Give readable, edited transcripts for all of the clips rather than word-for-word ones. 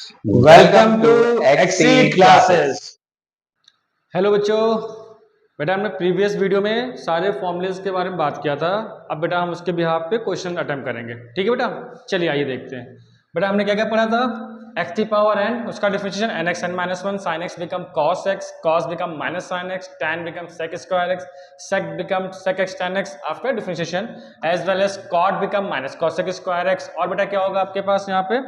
Welcome to Exceed Classes. Hello बच्चों, बेटा हमने प्रीवियस वीडियो में सारे फॉर्मूलेस के बारे में बात किया था। अब बेटा हम उसके बिहाफ पे क्वेश्चन अटेम्प्ट करेंगे, ठीक है बेटा। चलिए आइए देखते हैं। बेटा हमने क्या क्या पढ़ा था? एक्स की पावर एन, उसका differentiation n x n minus one, sine x become cos become minus sine x, tan become sec square x, sec become sec x tan x after differentiation, as well as cot become minus cosec square x. और बेटा क्या होगा आपके पास यहाँ पे?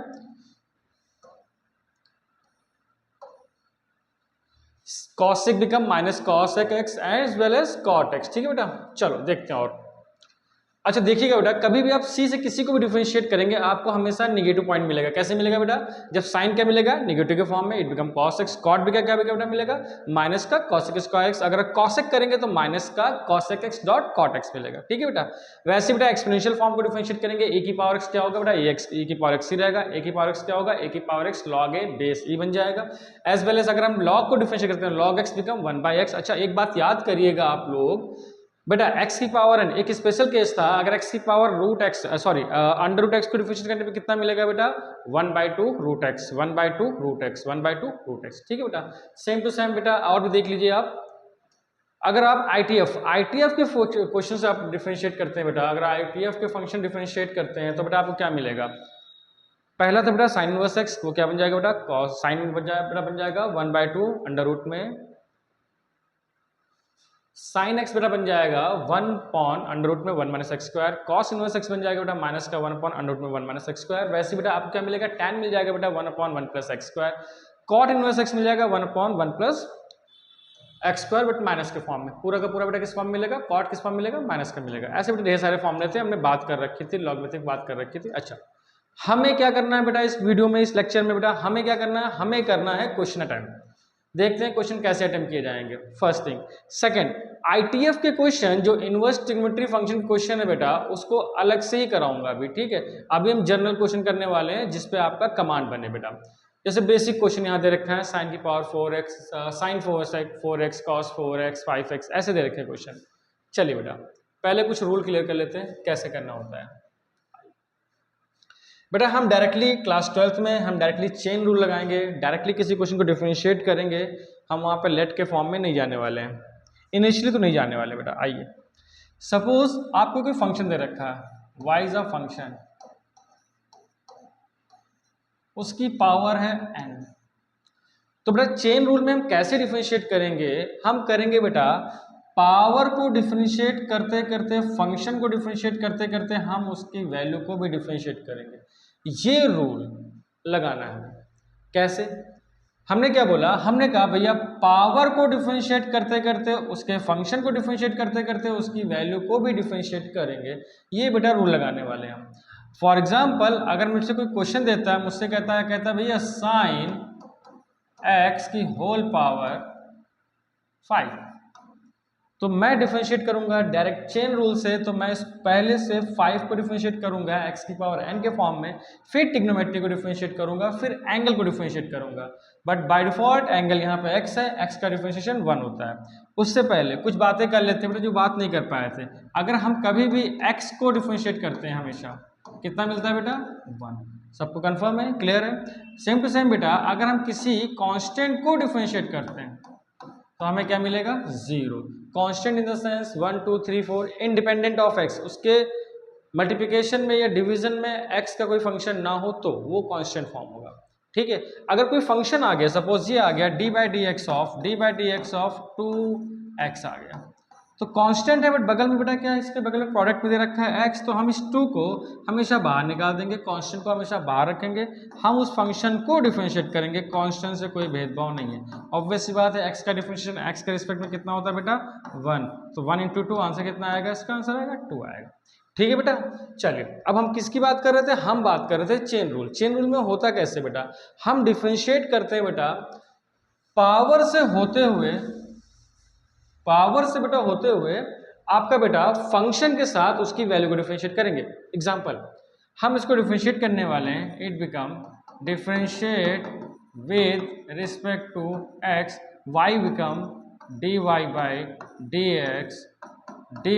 Cosec become minus cosec x as well as cot x, ठीक है बेटा। चलो देखते हैं। और अच्छा देखिएगा बेटा, कभी भी आप सी से किसी को भी डिफरेंशिएट करेंगे आपको हमेशा नेगेटिव पॉइंट मिलेगा। कैसे मिलेगा बेटा? जब साइन क्या मिलेगा? नेगेटिव के फॉर्म में, it become cos x. Cot भी क्या बेटा मिलेगा? माइनस का कॉसेक स्क्वायर एक्स। अगर कॉसेक करेंगे तो माइनस का cosec x dot cot x मिलेगा, ठीक है बेटा। वैसे बेटा एक्सपोनेंशियल फॉर्म को डिफरेंशिएट करेंगे, ए की पावर एक्स क्या होगा बेटा? ए की पावर एक्स ही रहेगा। ए की पावर एक्स क्या होगा? ए की पावर एक्स लॉग ए बेस ई बन जाएगा। एज वेल एज अगर हम लॉग को डिफरेंशिएट करते हैं, log x become one by x. अच्छा एक बात याद करिएगा आप लोग, बेटा x की पावर n एक स्पेशल केस था। अगर x की power root x under root x को डिफरेंशिएट करने पे कितना मिलेगा बेटा? 1/2 root x, 1/2 root x, 1/2 root x, ठीक है बेटा। सेम टू सेम बेटा और भी देख लीजिए आप। अगर आप आईटीएफ के क्वेश्चन से आप डिफरेंशिएट करते हैं बेटा, अगर आईटीएफ के फंक्शन डिफरेंशिएट करते हैं तो बेटा आपको क्या मिलेगा? पहला तो बेटा साइन इनवर्स एक्स, वो क्या बन जाएगा बेटा? कॉस साइन बन जाएगा 1/2 अंडर रूट में साइन एक्स बेटा बन जाएगा 1 पॉन अंडर रूट में 1 minus x square. Cos inverse x बन जाएगा बेटा माइनस का 1 पॉन अंडर रूट में 1 माइनस एक्स स्क्वायर। वैसे बेटा आपको क्या मिलेगा? tan मिल जाएगा बेटा 1 upon 1 plus x square. Cot inverse x मिल जाएगा 1 upon 1 plus x square, but minus के फॉर्म में। पूरा का पूरा बेटा किस फॉर्म में मिलेगा? कॉट किस फॉर्म में मिलेगा? माइनस का मिलेगा। ऐसे बेटा ढेर सारे फॉर्मूले थे, हमने बात कर रखी थी, लॉगरिथमिक बात कर रखी थी। अच्छा हमें क्या करना है बेटा इस वीडियो में, इस लेक्चर में बेटा हमें क्या करना है? हमें करना है क्वेश्चन अटेम्प्ट। देखते हैं क्वेश्चन कैसे अटेम्प्ट किए जाएंगे, फर्स्ट थिंग। सेकंड, आईटीएफ के क्वेश्चन जो इनवर्स ट्रिग्नोमेट्री फंक्शन क्वेश्चन है बेटा उसको अलग से ही कराऊंगा अभी, ठीक है। अभी हम जनरल क्वेश्चन करने वाले हैं जिसपे आपका कमांड बने बेटा। जैसे बेसिक क्वेश्चन यहाँ दे रखा है, साइन की power 4x, sign 4x cos 4x 5x, ऐसे दे रखे हैं क्वेश्चन। चलिए बेटा पहले कुछ रूल क्लियर कर लेते हैं कैसे करना होता है। बेटा हम डायरेक्टली क्लास 12th में हम डायरेक्टली चेन रूल लगाएंगे, डायरेक्टली किसी क्वेश्चन को डिफरेंशिएट करेंगे। हम वहाँ पे लेट के फॉर्म में नहीं जाने वाले हैं, इनिशियली तो नहीं जाने वाले बेटा। आइए सपोज आपको कोई फंक्शन दे रखा है, y इज अ फंक्शन, उसकी पावर है n। तो बेटा चेन रूल में हम कैसे डिफरेंशिएट करेंगे? हम करेंगे बेटा पावर को डिफरेंशिएट करते करते, फंक्शन को डिफरेंशिएट करते करते हम उसकी वैल्यू को भी डिफरेंशिएट करेंगे। ये रूल लगाना है। कैसे? हमने क्या बोला? हमने कहा भैया पावर को डिफरेंशिएट करते करते, उसके फंक्शन को डिफरेंशिएट करते करते उसकी वैल्यू को भी डिफरेंशिएट करेंगे। ये बेटा रूल लगाने वाले हैं हम। फॉर एग्जाम्पल अगर मुझसे कोई क्वेश्चन देता है, मुझसे कहता है भैया साइन एक्स की होल पावर 5, तो मैं डिफरेंशिएट करूंगा डायरेक्ट चेन रूल से। तो मैं इस पहले से 5 को डिफरेंशिएट करूंगा एक्स की पावर n के फॉर्म में, फिर ट्रिग्नोमेट्री को डिफरेंशिएट करूंगा, फिर एंगल को डिफरेंशिएट करूंगा। बट बाय डिफॉल्ट एंगल यहाँ पे x है, x का डिफरेंशिएशन 1 होता है। उससे पहले कुछ बातें कर लेते हैं जो बात नहीं कर पाए थे। अगर हम कभी भी x को डिफरेंशिएट करते हैं हमेशा कितना मिलता है बेटा? 1। सबको कंफर्म है, क्लियर है? सेम टू सेम बेटा अगर हम किसी कांस्टेंट को डिफरेंशिएट करते हैं तो हमें क्या मिलेगा? 0। Constant in the sense 1 2 3 4 independent of x, उसके मल्टीप्लिकेशन में या डिवीजन में x का कोई फंक्शन ना हो तो वो कांस्टेंट फॉर्म होगा, ठीक है। अगर कोई फंक्शन आ गया, सपोज ये आ गया d by d x of 2x आ गया, तो कांस्टेंट है बट बगल में बेटा क्या है? इसके बगल में प्रोडक्ट में दे रखा है x, तो हम इस 2 को हमेशा बाहर निकाल देंगे, कांस्टेंट को हमेशा बाहर रखेंगे। हम उस फंक्शन को डिफरेंशिएट करेंगे, कांस्टेंट से कोई भेदभाव नहीं है। ऑब्वियस सी बात है x का डिफरेंशिएशन x के रिस्पेक्ट में कितना होता है बेटा? 1। तो 1 × 2 आंसर कितना आएगा? इसका आंसर आएगा 2 आएगा, ठीक है बेटा। चलिए अब हम किसकी बात कर रहे थे? हम बात कर रहे थे चेन रूल। चेन रूल में होता कैसे बेटा? हम डिफरेंशिएट करते हैं बेटा पावर से बेटा होते हुए आपका बेटा फंक्शन के साथ उसकी वैल्यू को डिफरेंशिएट करेंगे। एग्जांपल हम इसको डिफरेंशिएट करने वाले हैं, it become differentiate with respect to x, y become dy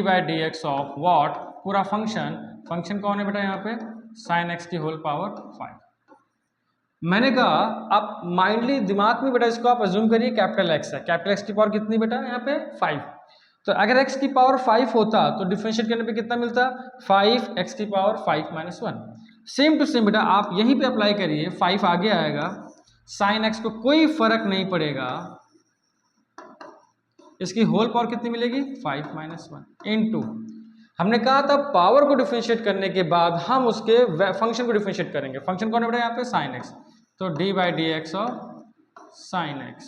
by d x of what? पूरा फंक्शन कौन है बेटा यहाँ पे? साइन x की होल पावर 5। मैंने कहा आप माइंडली दिमाग में बेटा इसको आप अज्यूम करिए कैपिटल एक्स है, कैपिटल एक्स की पावर कितनी बेटा यहाँ पे 5। तो अगर x की पावर 5 होता तो डिफरेंशिएट करने पे कितना मिलता 5 x की power 5 minus 1। Same to same बेटा आप यहीं पे अप्लाई करिए, 5 आगे आएगा, साइन x को कोई फर्क नहीं पड़ेगा, इसकी होल पावर कितनी मिलेगी 5 माइनस 1 इनटू, हमने कहा था पावर को डिफरेंशिएट करने के बाद हम उसके फंक्शन को डिफरेंशिएट करेंगे। फंक्शन कौन है बेटा यहाँ पे साइन x, तो d by d x of sign x,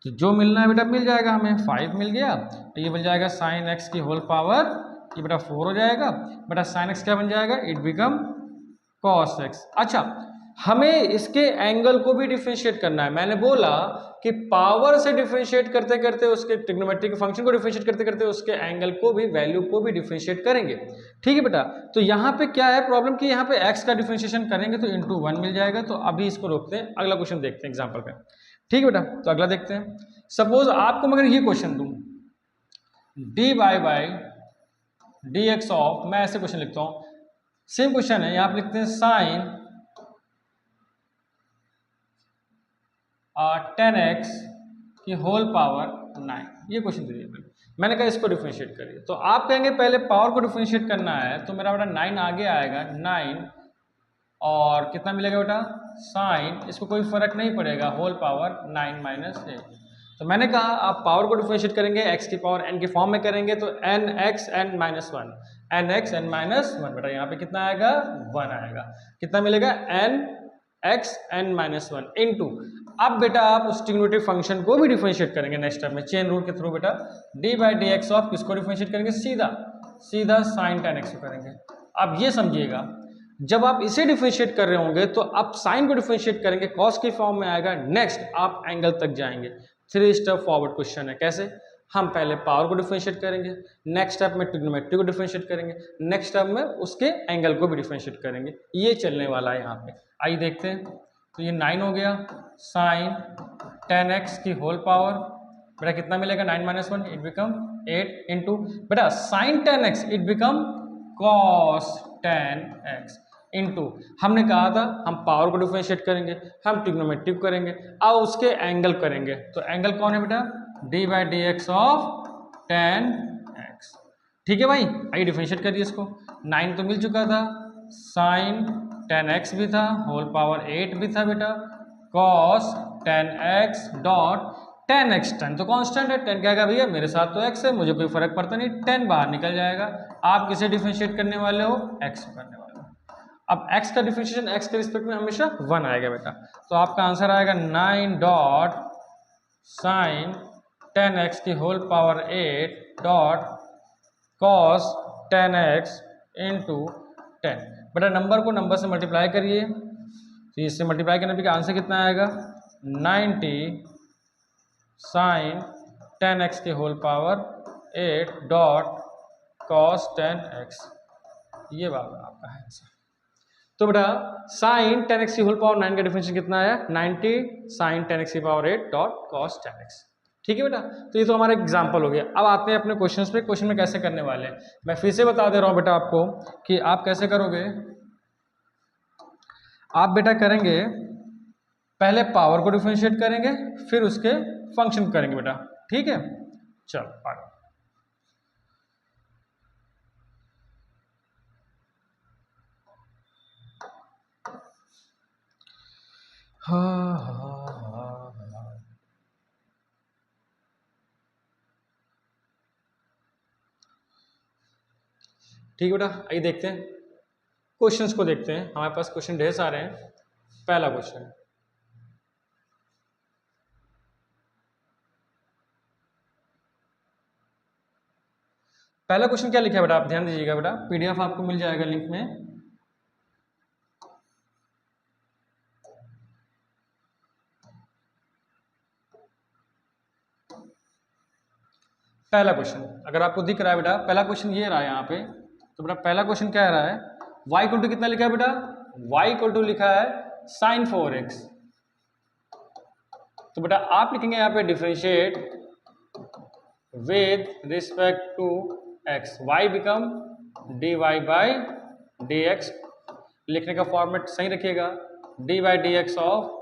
तो जो मिलना है बेटा मिल जाएगा, हमें 5 मिल गया, ये बन जाएगा साइन x की होल पावर, ये बेटा 4 हो जाएगा, बेटा साइन x क्या बन जाएगा, इट बिकम cos x। अच्छा हमें इसके एंगल को भी डिफरेंशिएट करना है। मैंने बोला कि पावर से डिफरेंशिएट करते करते उसके ट्रिग्नोमेट्रिक फंक्शन को डिफरेंशिएट करते करते उसके एंगल को भी, वैल्यू को भी डिफरेंशिएट करेंगे। ठीक है बेटा, तो यहाँ पे क्या है प्रॉब्लम कि यहाँ पे x का डिफरेंशिएशन करेंगे तो इंटू 1 मिल जाएगा। तो अभी इसको रोकते हैं, अगला क्वेश्चन देखते हैं एग्जाम्पल पे। ठीक है बेटा, तो अगला देखते हैं। सपोज आपको मगर ये क्वेश्चन दूं d y by d x of, मैं ऐसे क्वेश्चन लिखता हूं, सेम क्वेश्चन है, यहां पे लिखते हैं साइन 10x की होल पावर 9, ये क्वेश्चन दे दिया मैंने कहा इसको डिफरेंशिएट करिए। तो आप कहेंगे पहले पावर को डिफरेंशिएट करना है, तो मेरा बेटा 9 आगे आएगा, 9 और कितना मिलेगा बेटा साइन, इसको कोई फर्क नहीं पड़ेगा, होल पावर 9 माइनस 8। तो मैंने कहा आप पावर को डिफरेंशिएट करेंगे x की पावर n के फॉर्म में करेंगे, तो n x n minus 1, n x n minus 1, बेटा यहाँ पे कितना आएगा 1 आएगा, कितना मिलेगा n x n minus 1 into, अब बेटा आप उस ट्रिग्नोमेट्रिक फंक्शन को भी डिफरेंशिएट करेंगे नेक्स्ट स्टेप में चेन रूल के थ्रू। बेटा d by d x of किसको डिफरेंशिएट करेंगे, सीधा सीधा साइन 10x को करेंगे। अब ये समझिएगा जब आप इसे डिफरेंशिएट कर रहे होंगे तो आप साइन को डिफरेंशिएट करेंगे, कॉस के फॉर्म में आएगा, नेक्स्ट आप एंगल तक जाएंगे। 3 स्टेप फॉरवर्ड क्वेश्चन है, कैसे, हम पहले पावर को डिफरेंशिएट करेंगे, नेक्स्ट स्टेप में ट्रिग्नोमेट्री को डिफरेंशिएट करेंगे, नेक्स्ट स्टेप में उसके एंगल को भी डिफरेंशिएट करेंगे, ये चलने वाला है यहाँ पे। आइए देखते हैं, तो ये 9 हो गया, साइन 10x की होल पावर, बेटा कितना मिलेगा 9 माइनस 1, इट बिकम 8 इंटू, बेटा sine 10x it become cos 10x into, हमने कहा था हम पावर को डिफरेंशिएट करेंगे, हम ट्रिग्नोमेट्री को करेंगे, अब उसके एंगल करेंगे, तो एंगल कौन है बेटा d by d x of 10x। ठीक है भाई, आइए डिफरेंशिएट करिए इसको, 9 तो मिल चुका था, साइन 10x भी था, होल पावर 8 भी था बेटा, cos 10x डॉट 10x, 10 तो कांस्टेंट है, 10 क्या है भैया मेरे साथ तो x है, मुझे कोई फर्क पड़ता नहीं, 10 बाहर निकल जाएगा। आप किसे डिफरेंशिएट करने वाले हो, x करने वाले हो। अब x का डिफरेंशिएशन x के रिस्पेक्ट में हमेशा 1 आएगा बेटा, तो आपका आंसर आएगा 9 डॉट साइन 10x की whole power 8 dot cos 10x into 10। बेटा नंबर को नंबर से मल्टीप्लाई करिए, तो इससे मल्टीप्लाई करने पे आंसर कितना आएगा 90 साइन 10x की whole power 8 dot cos 10x, ये वाला आपका है आंसर। तो बेटा साइन 10x की होल पावर 9 का डिफरेंशिएशन कितना आया 90 साइन 10x की पावर 8 डॉट cos 10x। ठीक है बेटा, तो ये तो हमारा एग्जाम्पल हो गया। अब आते हैं अपने क्वेश्चंस पे, क्वेश्चन में कैसे करने वाले हैं मैं फिर से बता दे रहा हूँ बेटा आपको कि आप कैसे करोगे। आप बेटा करेंगे पहले पावर को डिफरेंशिएट करेंगे, फिर उसके फंक्शन करेंगे बेटा, ठीक है। चलो आगे, ठीक है बेटा, आइए देखते हैं क्वेश्चंस को देखते हैं। हमारे पास क्वेश्चन ढेर सारे हैं। पहला क्वेश्चन, पहला क्वेश्चन क्या लिखा है बेटा, आप ध्यान दीजिएगा बेटा, पीडीएफ आपको मिल जाएगा लिंक में। पहला क्वेश्चन अगर आपको दिख रहा है बेटा, पहला क्वेश्चन ये रहा है यहाँ पे, तो बेटा पहला क्वेश्चन क्या रहा है, y इक्वल टू कितना लिखा है बेटा, y इक्वल टू लिखा है साइन 4x। तो बेटा आप लिखेंगे यहाँ पे differentiate with respect to x, y become dy by dx लिखने का फॉर्मेट सही रखिएगा, d by d x of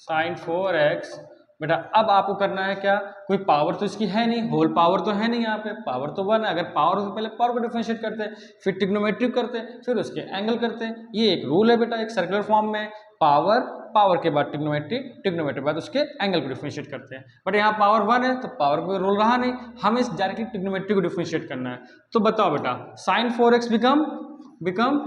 sine 4x। बेटा अब आपको करना है क्या, कोई पावर तो इसकी है नहीं, होल पावर तो है नहीं, यहाँ पे पावर तो 1 है। अगर पावर हो तो पहले पावर को डिफरेंशिएट करते हैं, फिर ट्रिग्नोमेट्रिक करते हैं, फिर उसके एंगल करते हैं। ये एक रूल है बेटा, एक सर्कुलर फॉर्म में पावर, पावर के बाद ट्रिग्नोमेट्रिक, ट्रिग्नोमेट्री के बाद उसके एंगल को डिफरेंशिएट करते हैं। बट यहाँ पावर 1 है तो पावर का रोल रहा नहीं, हमें इस डायरेक्टली ट्रिग्नोमेट्री को डिफरेंशिएट करना है। तो बताओ बेटा, sign 4x become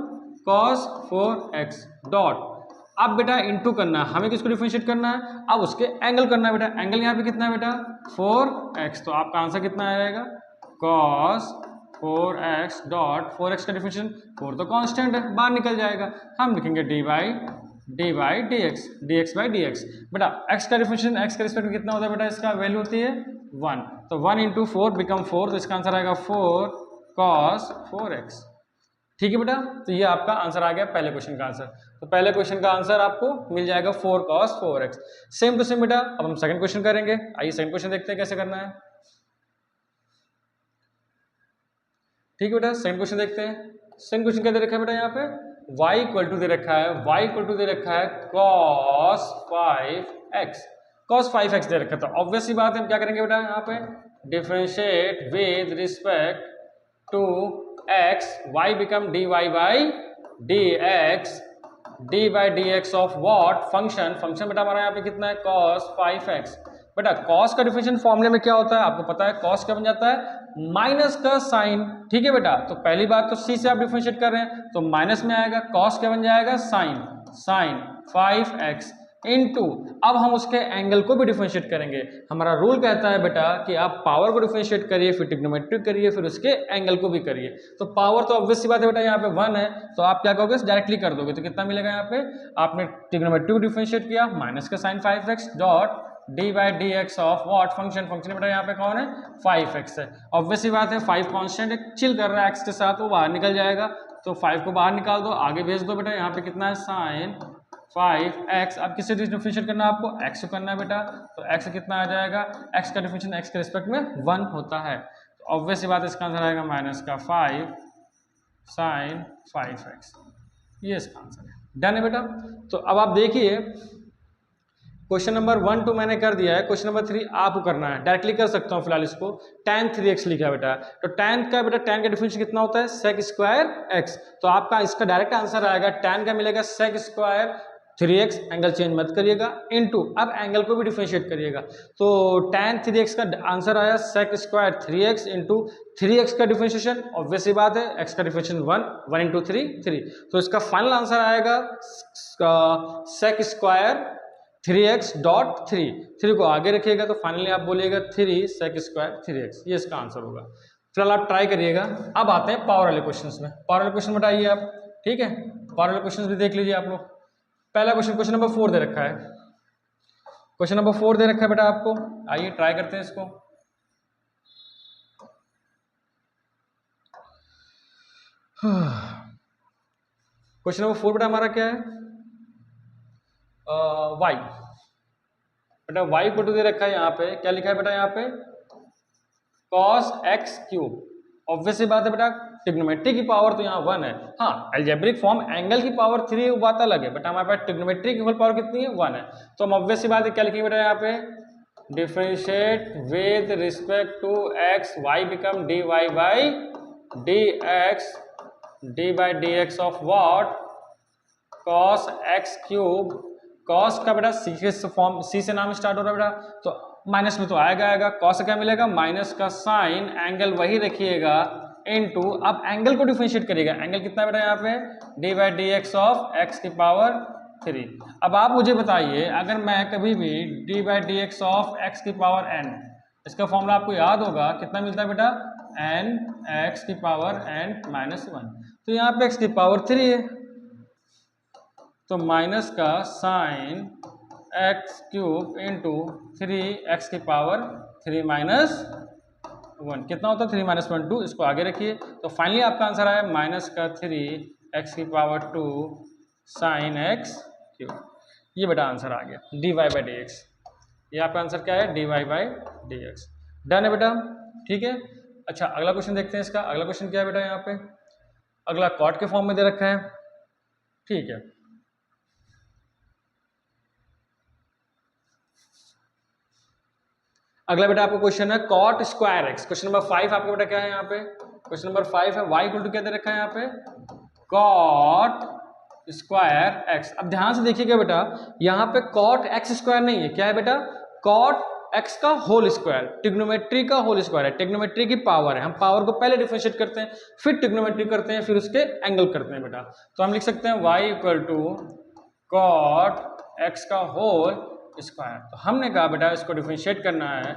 cos 4x dot, अब बेटा इनटू करना है, हमें किसको डिफरेंशिएट करना है, अब उसके एंगल करना है बेटा। एंगल यहाँ पे कितना है बेटा 4x, तो आपका आंसर कितना आ जाएगा cos 4x डॉट 4x का डिफरेंशिएशन, 4 तो कांस्टेंट है बाहर निकल जाएगा, हम लिखेंगे D by d x by d x. बेटा x का डिफरेंशिएशन x के रिस्पेक्ट में कितना होता है बेटा, इसका वैल्यू होती है 1, तो 1 इंटू 4 बिकम 4, तो इसका आंसर आएगा 4 cos 4x। ठीक है बेटा, तो ये आपका आंसर आ गया पहले क्वेश्चन का आंसर। तो पहले क्वेश्चन का आंसर आपको मिल जाएगा 4 cos 4x। Same to same बेटा अब हम सेकंड क्वेश्चन करेंगे। आइए सेकंड क्वेश्चन देखते हैं कैसे करना है। ठीक है बेटा, सेकंड क्वेश्चन देखते हैं। सेकंड क्वेश्चन क्या दे रखा है बेटा, यहाँ पे y इक्वल टू दे रखा है, y इक्वल टू दे रखा है cos 5x, cos 5x दे रखा है। तो ऑब्वियस सी बात है, हम क्या करेंगे बेटा, यहाँ पे differentiate with respect to x, y become dy by dx, d by d x of what function, function बेटा हमारा यहाँ पे कितना है cos 5x। बेटा cos का डिफरेंशियल फॉर्मूले में क्या होता है आपको पता है, cos क्या बन जाता है माइनस का साइन। ठीक है बेटा, तो पहली बात तो c से आप डिफरेंशिएट कर रहे हैं तो माइनस में आएगा, cos क्या बन जाएगा साइन 5x इनटू, अब हम उसके एंगल को भी डिफरेंशिएट करेंगे। हमारा रूल कहता है बेटा कि आप पावर को डिफरेंशिएट करिए, फिर ट्रिग्नोमेट्रिक करिए, फिर उसके एंगल को भी करिए। तो पावर तो ऑब्वियस सी बात है बेटा, यहाँ पे 1 है तो आप क्या करोगे डायरेक्टली कर दोगे, तो कितना मिलेगा, यहाँ पे आपने ट्रिग्नोमेट्रिक को डिफरेंशिएट किया माइनस का sine 5x dot d by d x of what function, function बेटा यहाँ पे कौन है 5x है। ऑब्वियस सी बात है 5 कॉन्स्टेंट चिल कर रहा है x के साथ, वो बाहर निकल जाएगा, तो 5 को बाहर निकाल दो, आगे भेज दो बेटा। यहाँ पे कितना है साइन 5x, अब किससे डिफरेंशिएट करना है आपको, x से करना है बेटा, तो x कितना आ जाएगा, x का डिफरेंशिएशन x के रिस्पेक्ट में 1 होता है, तो ऑब्वियस सी बात है इसका आंसर आएगा माइनस का 5 साइन 5x, ये इसका आंसर है। डन है बेटा। तो अब आप देखिए क्वेश्चन नंबर 1 2 मैंने कर दिया है, क्वेश्चन नंबर 3 आपको करना है, डायरेक्टली कर सकता हूँ फिलहाल इसको। tan 3x लिखा है बेटा, तो tan का डिफरेंशियल कितना होता है sec स्क्वायर x, तो आपका इसका डायरेक्ट आंसर आएगा tan का मिलेगा sec square 3x, angle change मत करिएगा, इनटू अब एंगल को भी डिफरेंशिएट करिएगा, तो tan 3x का आंसर आया sec square 3x into 3x का डिफरेंशिएशन, ऑब्वियस सी बात है x का डिफरेंशिएशन 1 इंटू 3, तो इसका फाइनल आंसर आएगा sec स्क्वायर 3x डॉट 3 को आगे रखिएगा, तो फाइनली आप बोलिएगा 3 sec स्क्वायर 3x, ये इसका आंसर होगा। फिलहाल आप ट्राई करिएगा। अब आते हैं पावर वाले क्वेश्चंस में। पावर वाले क्वेश्चन बताइए आप, ठीक है, पावर वाले क्वेश्चंस भी देख लीजिए आप लोग। पहला क्वेश्चन नंबर 4 दे रखा है, क्वेश्चन नंबर 4 दे रखा है बेटा आपको, आइए ट्राई करते हैं इसको। क्वेश्चन नंबर 4 बेटा हमारा क्या है, y बेटा y को दे रखा है, यहाँ पे क्या लिखा है बेटा, यहाँ पे cos x क्यूब, ऑब्वियस सी बात है बेटा ट्रिग्नोमेट्री की पावर तो यहाँ 1 है, हाँ अलजेब्रिक फॉर्म एंगल की पावर 3 वो बात अलग है, बट हमारे पास ट्रिग्नोमेट्री की होल पावर कितनी है 1 है, तो हम ऑब्वियस सी बात है क्या लिखेंगे बेटा, यहाँ पे differentiate with respect to x, y become dy by dx, d by d x of what cos x cube, cos का बेटा c के फॉर्म, c से नाम स्टार्ट हो रहा है बेटा, तो माइनस में तो आएगा, cos से क्या मिलेगा माइनस का साइन, एंगल वही रखिएगा, इनटू अब एंगल को डिफरेंशिएट करिएगा, एंगल कितना बेटा यहाँ पे d by d x of x की पावर 3। अब आप मुझे बताइए अगर मैं कभी भी D by d x of x की पावर n, इसका फॉर्मूला आपको याद होगा कितना मिलता है बेटा, n x की पावर n माइनस 1, तो यहाँ पे x की पावर 3 है, तो माइनस का sign x cube into 3x की पावर 3 माइनस 1, कितना होता है 3 माइनस 1 2, इसको आगे रखिए, तो फाइनली आपका आंसर आया माइनस का 3x की पावर 2 साइन x क्यूब, ये बेटा आंसर आ गया dy बाई डी एक्स, ये आपका आंसर क्या है dy by d x. Done है बेटा, ठीक है। अच्छा अगला क्वेश्चन देखते हैं इसका, अगला क्वेश्चन क्या है बेटा, यहाँ पे अगला कॉट के फॉर्म में दे रखा है, ठीक है। अगला बेटा आपको क्वेश्चन है cot square x. Question number 5 आपका बेटा क्या है यहाँ पे, क्वेश्चन नंबर 5 है y इक्वल टू क्या दे रखा है यहाँ पे, कॉट स्क्वायर एक्स। अब ध्यान से देखिएगा बेटा, यहाँ पे कॉट एक्स स्क्वायर नहीं है, क्या है बेटा, कॉट एक्स का होल स्क्वायर, ट्रिग्नोमेट्री का होल स्क्वायर है, ट्रिग्नोमेट्री की पावर है। हम पावर को पहले डिफरेंशिएट करते हैं, फिर ट्रिग्नोमेट्री करते हैं, फिर उसके एंगल करते हैं बेटा। तो हम लिख सकते हैं y equal to cot x का होल स्क्वायर। तो हमने कहा बेटा इसको डिफरेंशिएट करना है,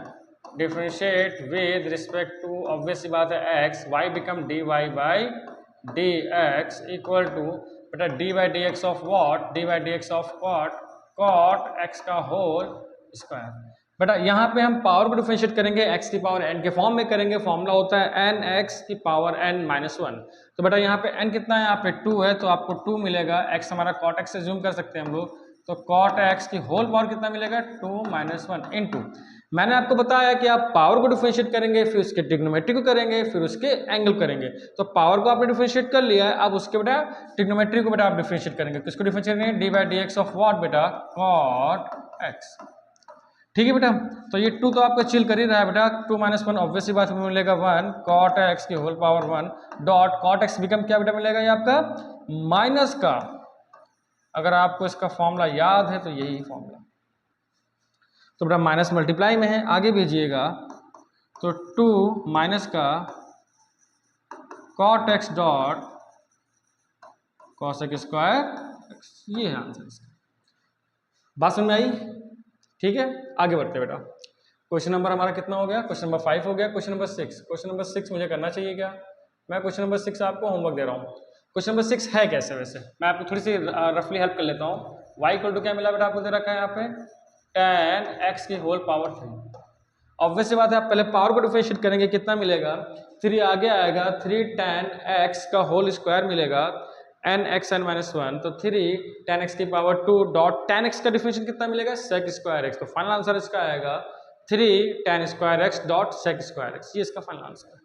differentiate with respect to, obvious सी बात है x, y become dy by d x equal to बेटा d by d x of what, d by d x of cot x का होल स्क्वायर। बेटा यहाँ पे हम पावर को डिफरेंशिएट करेंगे, x की पावर n के फॉर्म में करेंगे, फॉर्मूला होता है n x की पावर n माइनस 1। तो बेटा यहाँ पे n कितना है, यहाँ पे 2 है, तो आपको 2 मिलेगा, x हमारा cot x से जूम कर सकते हैं हम लोग, तो cot x की होल पावर कितना मिलेगा, 2 माइनस 1 इंटू, मैंने आपको बताया कि आप पावर को डिफरेंशिएट करेंगे, फिर उसके ट्रिग्नोमेट्री को करेंगे, फिर उसके एंगल करेंगे। तो पावर को आपने डिफरेंशिएट कर लिया है, अब उसके बेटा ट्रिग्नोमेट्री को बेटा आप डिफरेंशिएट करेंगे, किसको डिफरेंशिएट करेंगे, D by d x of what बेटा, कॉट एक्स, ठीक है बेटा। तो ये 2 तो आपका चिल कर ही रहा है बेटा, 2 माइनस 1 ऑब्वियसली बात हमें मिलेगा 1, कॉट एक्स की whole power 1 dot cot x become क्या बेटा मिलेगा, ये आपका माइनस का, अगर आपको इसका फॉर्मूला याद है तो यही फॉर्मूला, तो बेटा माइनस मल्टीप्लाई में है, आगे भेजिएगा, तो 2 माइनस का cot x dot cos x square, ये है आंसर इसका। बात समझ में आई, ठीक है। आगे बढ़ते बेटा, क्वेश्चन नंबर हमारा कितना हो गया, क्वेश्चन नंबर 5 हो गया, क्वेश्चन नंबर 6, क्वेश्चन नंबर 6 मुझे करना चाहिए क्या, मैं क्वेश्चन नंबर 6 आपको होमवर्क दे रहा हूँ। क्वेश्चन नंबर 6 है कैसे, वैसे मैं आपको थोड़ी सी रफली हेल्प कर लेता हूँ। y इक्वल टू क्या मिला बेटा आपको दे रखा है यहाँ पे, tan x की होल पावर 3। ऑब्वियस सी बात है, आप पहले पावर को डिफरेंशिएट करेंगे, कितना मिलेगा, 3 आगे आएगा, 3 tan x का होल स्क्वायर मिलेगा, n x n माइनस 1, तो 3 tan x की पावर 2 डॉट tan x का डिफरेंशिएट कितना मिलेगा, sec स्क्वायर x। तो फाइनल आंसर इसका आएगा 3 tan square x dot sec square x, ये इसका फाइनल आंसर है।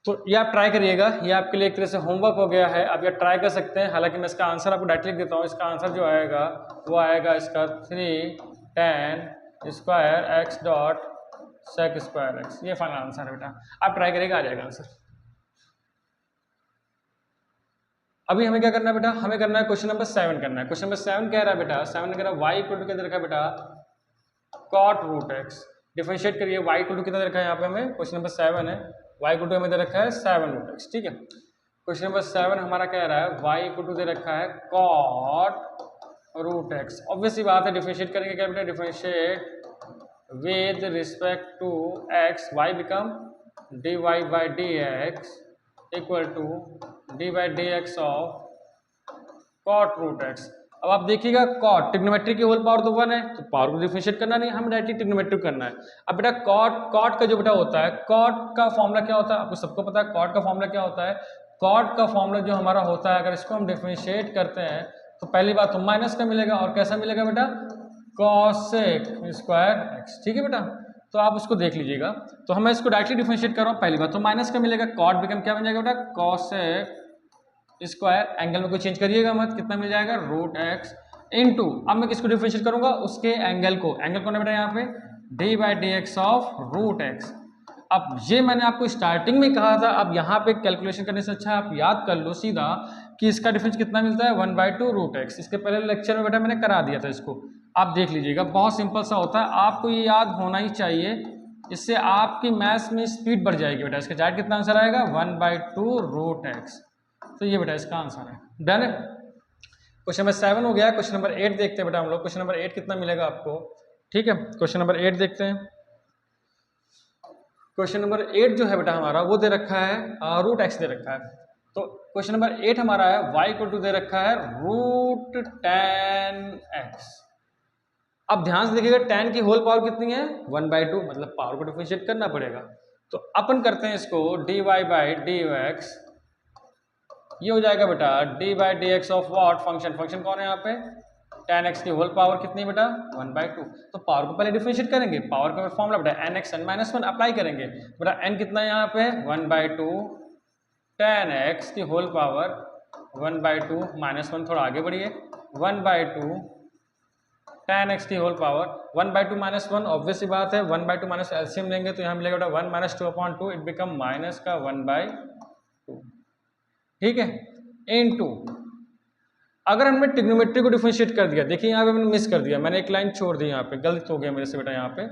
तो ये आप ट्राई करिएगा, ये आपके लिए एक तरह से होमवर्क हो गया है, आप ये ट्राई कर सकते हैं। हालांकि मैं इसका आंसर आपको डायरेक्ट लिख देता हूँ, इसका आंसर जो आएगा वो आएगा इसका 3 tan square x dot sec square x, ये फाइनल आंसर है बेटा, आप ट्राई करिएगा, आ जाएगा आंसर। अभी हमें क्या करना है बेटा, हमें करना है क्वेश्चन नंबर 7 करना है। क्वेश्चन नंबर 7 कह रहा है बेटा, 7 कह रहा है y इक्वल टू क्या दे रखा है बेटा, कॉट रूट x। डिफरेंशिएट करिए, y इक्वल टू कितना दे रखा है यहाँ पे हमें, क्वेश्चन नंबर 7 है, y इक्वल टू हमें दे रखा है 7 रूट x, ठीक है। क्वेश्चन नंबर 7 हमारा कह रहा है y इक्वल टू दे रखा है कॉट रूट x। ऑब्वियसली बात है, डिफरेंशिएट करेंगे क्या बेटा, differentiate with respect to x, y become dy by d x equal to d by d x of cot root x. अब आप देखिएगा, कॉट ट्रिग्नोमेट्री की होल पावर तो 1 है, तो पावर को डिफरेंशिएट करना नहीं, हम डायरेक्टली ट्रिग्नोमेट्री करना है। अब बेटा कॉट का जो बेटा होता है, कॉट का फॉर्मूला क्या होता है, आपको सबको पता है कॉट का फॉर्मूला क्या होता है। कॉट का फॉर्मूला जो हमारा होता है, अगर इसको हम डिफरेंशिएट करते हैं तो पहली बात तो माइनस का मिलेगा, और कैसा मिलेगा बेटा, कॉसेक स्क्वायर एक्स, ठीक है बेटा। तो आप उसको देख लीजिएगा, तो हमें इसको डायरेक्टली डिफरेंशिएट कर रहा हूँ, पहली बात तो माइनस का मिलेगा, कॉट बिकम क्या बन जाएगा बेटा, कॉसेक स्क्वायर, एंगल में कोई चेंज करिएगा मत, कितना मिल जाएगा, रूट एक्स इंटू, अब मैं किसको डिफरेंशिएट करूंगा, उसके एंगल को, एंगल कौन है बेटा यहाँ पे, d by d x of root x. अब ये मैंने आपको स्टार्टिंग में कहा था, अब यहाँ पे कैलकुलेशन करने से अच्छा आप याद कर लो सीधा कि इसका डिफरेंस कितना मिलता है, 1/2 रूट एक्स। इसके पहले लेक्चर में बेटा मैंने करा दिया था इसको, आप देख लीजिएगा, बहुत सिंपल सा होता है, आपको ये याद होना ही चाहिए, इससे आपकी मैथ्स में स्पीड बढ़ जाएगी बेटा। इसका डायरेक्ट कितना आंसर आएगा, 1/2 रूट एक्स। तो ये बेटा इसका आंसर है, डन है। क्वेश्चन नंबर 7 हो गया। क्वेश्चन नंबर 8 देखते हैं बेटा हम लोग, क्वेश्चन नंबर 8 कितना मिलेगा आपको, ठीक है। क्वेश्चन नंबर 8 देखते हैं। क्वेश्चन नंबर 8 जो है बेटा हमारा वो दे रखा है रूट एक्स दे रखा है। तो क्वेश्चन नंबर 8 हमारा है y इक्वल टू दे रखा है रूट tan x। अब ध्यान से देखिएगा, tan की होल पावर कितनी है, 1/2, मतलब पावर को डिफरेंशिएट करना पड़ेगा। तो अपन करते हैं इसको dy बाई डी एक्स, ये हो जाएगा बेटा d by d x of what, function, function कौन है यहाँ पे, tan x की होल पावर कितनी बेटा, 1/2। तो पावर को पहले डिफरेंशिएट करेंगे, पावर का फॉर्मूला बेटा n x n minus 1 apply करेंगे, बेटा n कितना है यहाँ पे, 1/2 10x की होल पावर 1/2 -1, थोड़ा आगे बढ़िए, 1/2 10x की होल पावर 1/2 -1, ऑब्वियस सी बात है 1/2 माइनस एलसीएम लेंगे तो यहाँ मिलेगा बेटा 1 - 2/2, इट बिकम माइनस का 1/2, ठीक है, इनटू अगर हमने ट्रिग्नोमेट्री को डिफरेंशिएट कर दिया, देखिए यहाँ पे मैंने मिस कर दिया, मैंने एक लाइन छोड़ दी, यहाँ पे गलत हो गया मेरे से बेटा, यहाँ पे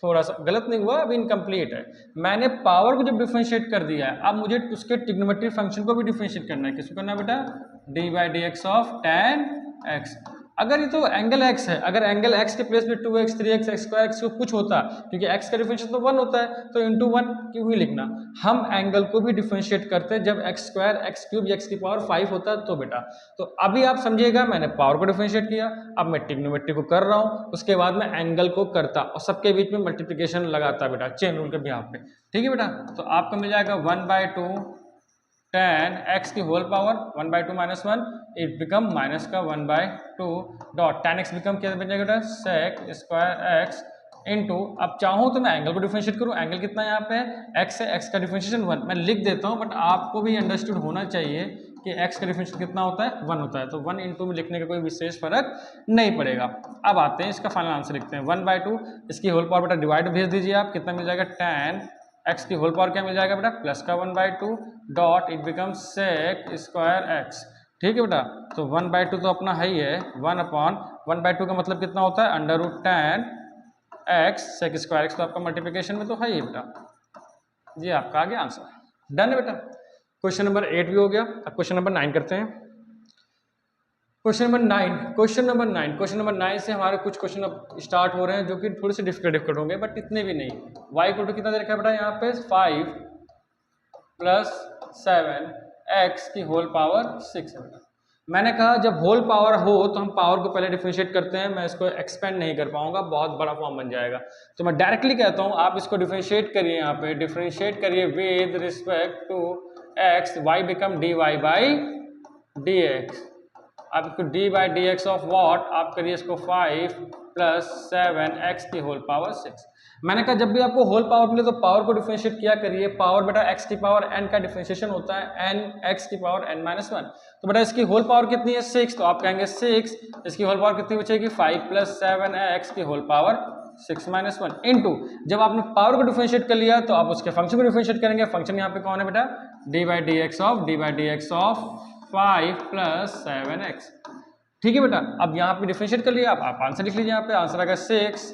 थोड़ा सा गलत नहीं हुआ, अभी इनकम्प्लीट है। मैंने पावर को जब डिफरेंशिएट कर दिया है, अब मुझे उसके ट्रिग्नोमेट्री फंक्शन को भी डिफरेंशिएट करना है। किसको करना है बेटा? d/dx of tan x। अगर ये तो एंगल x है, अगर एंगल x के प्लेस पे 2x 3x x² को कुछ होता, क्योंकि x का डिफरेंशिएशन तो 1 होता है, तो इंटू 1 क्यों ही लिखना। हम एंगल को भी डिफरेंशिएट करते हैं जब x² x³ x की पावर 5 होता है तो बेटा। तो अभी आप समझिएगा, मैंने पावर को डिफरेंशिएट किया, अब मैं ट्रिग्नोमेट्री को कर रहा हूँ, उसके बाद मैं एंगल को करता और सबके बीच में मल्टीप्लिकेशन लगाता बेटा, चेन रूल के बिहाफ पे, ठीक है बेटा। तो आपको मिल जाएगा 1/2 tan x की whole power 1/2 -1, it become minus का 1/2 डॉट tan x बिकम क्या बन जाएगा बेटा? sec स्क्वायर x इनटू, अब चाहूँ तो मैं एंगल को डिफरेंशिएट करूँ, एंगल कितना यहाँ पे है? x है, x का डिफरेंशिएशन 1, मैं लिख देता हूँ, बट आपको भी अंडरस्टूड होना चाहिए कि x का डिफरेंशिएशन कितना होता है? 1 होता है, तो 1 इंटू में लिखने का कोई विशेष फर्क नहीं पड़ेगा। अब आते हैं इसका फाइनल आंसर लिखते हैं, 1/2 इसकी होल पावर बेटा डिवाइड भेज दीजिए आप, कितना मिल जाएगा? tan x की होल पावर क्या मिल जाएगा बेटा? प्लस का 1/2 dot it become sec square x, ठीक है बेटा। तो 1/2 तो अपना है ही है, 1/1/2 का मतलब कितना होता है? Under root tan x sec square x, तो आपका मल्टीप्लिकेशन में तो है ही बेटा। जी आपका आ गया आंसर, डन है बेटा। क्वेश्चन नंबर 8 भी हो गया। अब क्वेश्चन नंबर 9 करते हैं। क्वेश्चन नंबर 9 से हमारे कुछ क्वेश्चन अब स्टार्ट हो रहे हैं जो कि थोड़े से डिफिकल्ट होंगे, बट इतने भी नहीं। y इक्वल टू कितना दे रखा है बेटा? यहाँ पे 5 + 7x की होल पावर 6 है बेटा। मैंने कहा जब होल पावर हो तो हम पावर को पहले डिफरेंशिएट करते हैं, मैं इसको एक्सपेंड नहीं कर पाऊंगा, बहुत बड़ा फॉर्म बन जाएगा, तो मैं डायरेक्टली कहता हूँ आप इसको डिफरेंशिएट करिए, यहाँ पे डिफरेंशिएट करिए with respect to x, y become dy/dx। आपको d/dx ऑफ वॉट आप करिए इसको 5 + 7x की होल पावर 6। मैंने कहा जब भी आपको होल पावर मिले तो पावर को डिफरेंशिएट किया करिए। पावर बेटा x की पावर n का डिफरेंशिएशन होता है n x की पावर n - 1, तो बेटा इसकी होल पावर कितनी है? 6, तो आप कहेंगे 6, इसकी होल पावर कितनी बचेगी? 5 + 7x की होल पावर 6 - 1 इनटू, जब आपने पावर को डिफरेंशिएट कर लिया तो आप उसके फंक्शन को डिफरेंशिएट करेंगे। फंक्शन यहाँ पे कौन है बेटा? d/dx ऑफ 5 + 7x, ठीक है बेटा। अब यहाँ पे डिफरेंशिएट कर लिया, आप आंसर लिख लीजिए, यहाँ पे आंसर आएगा 6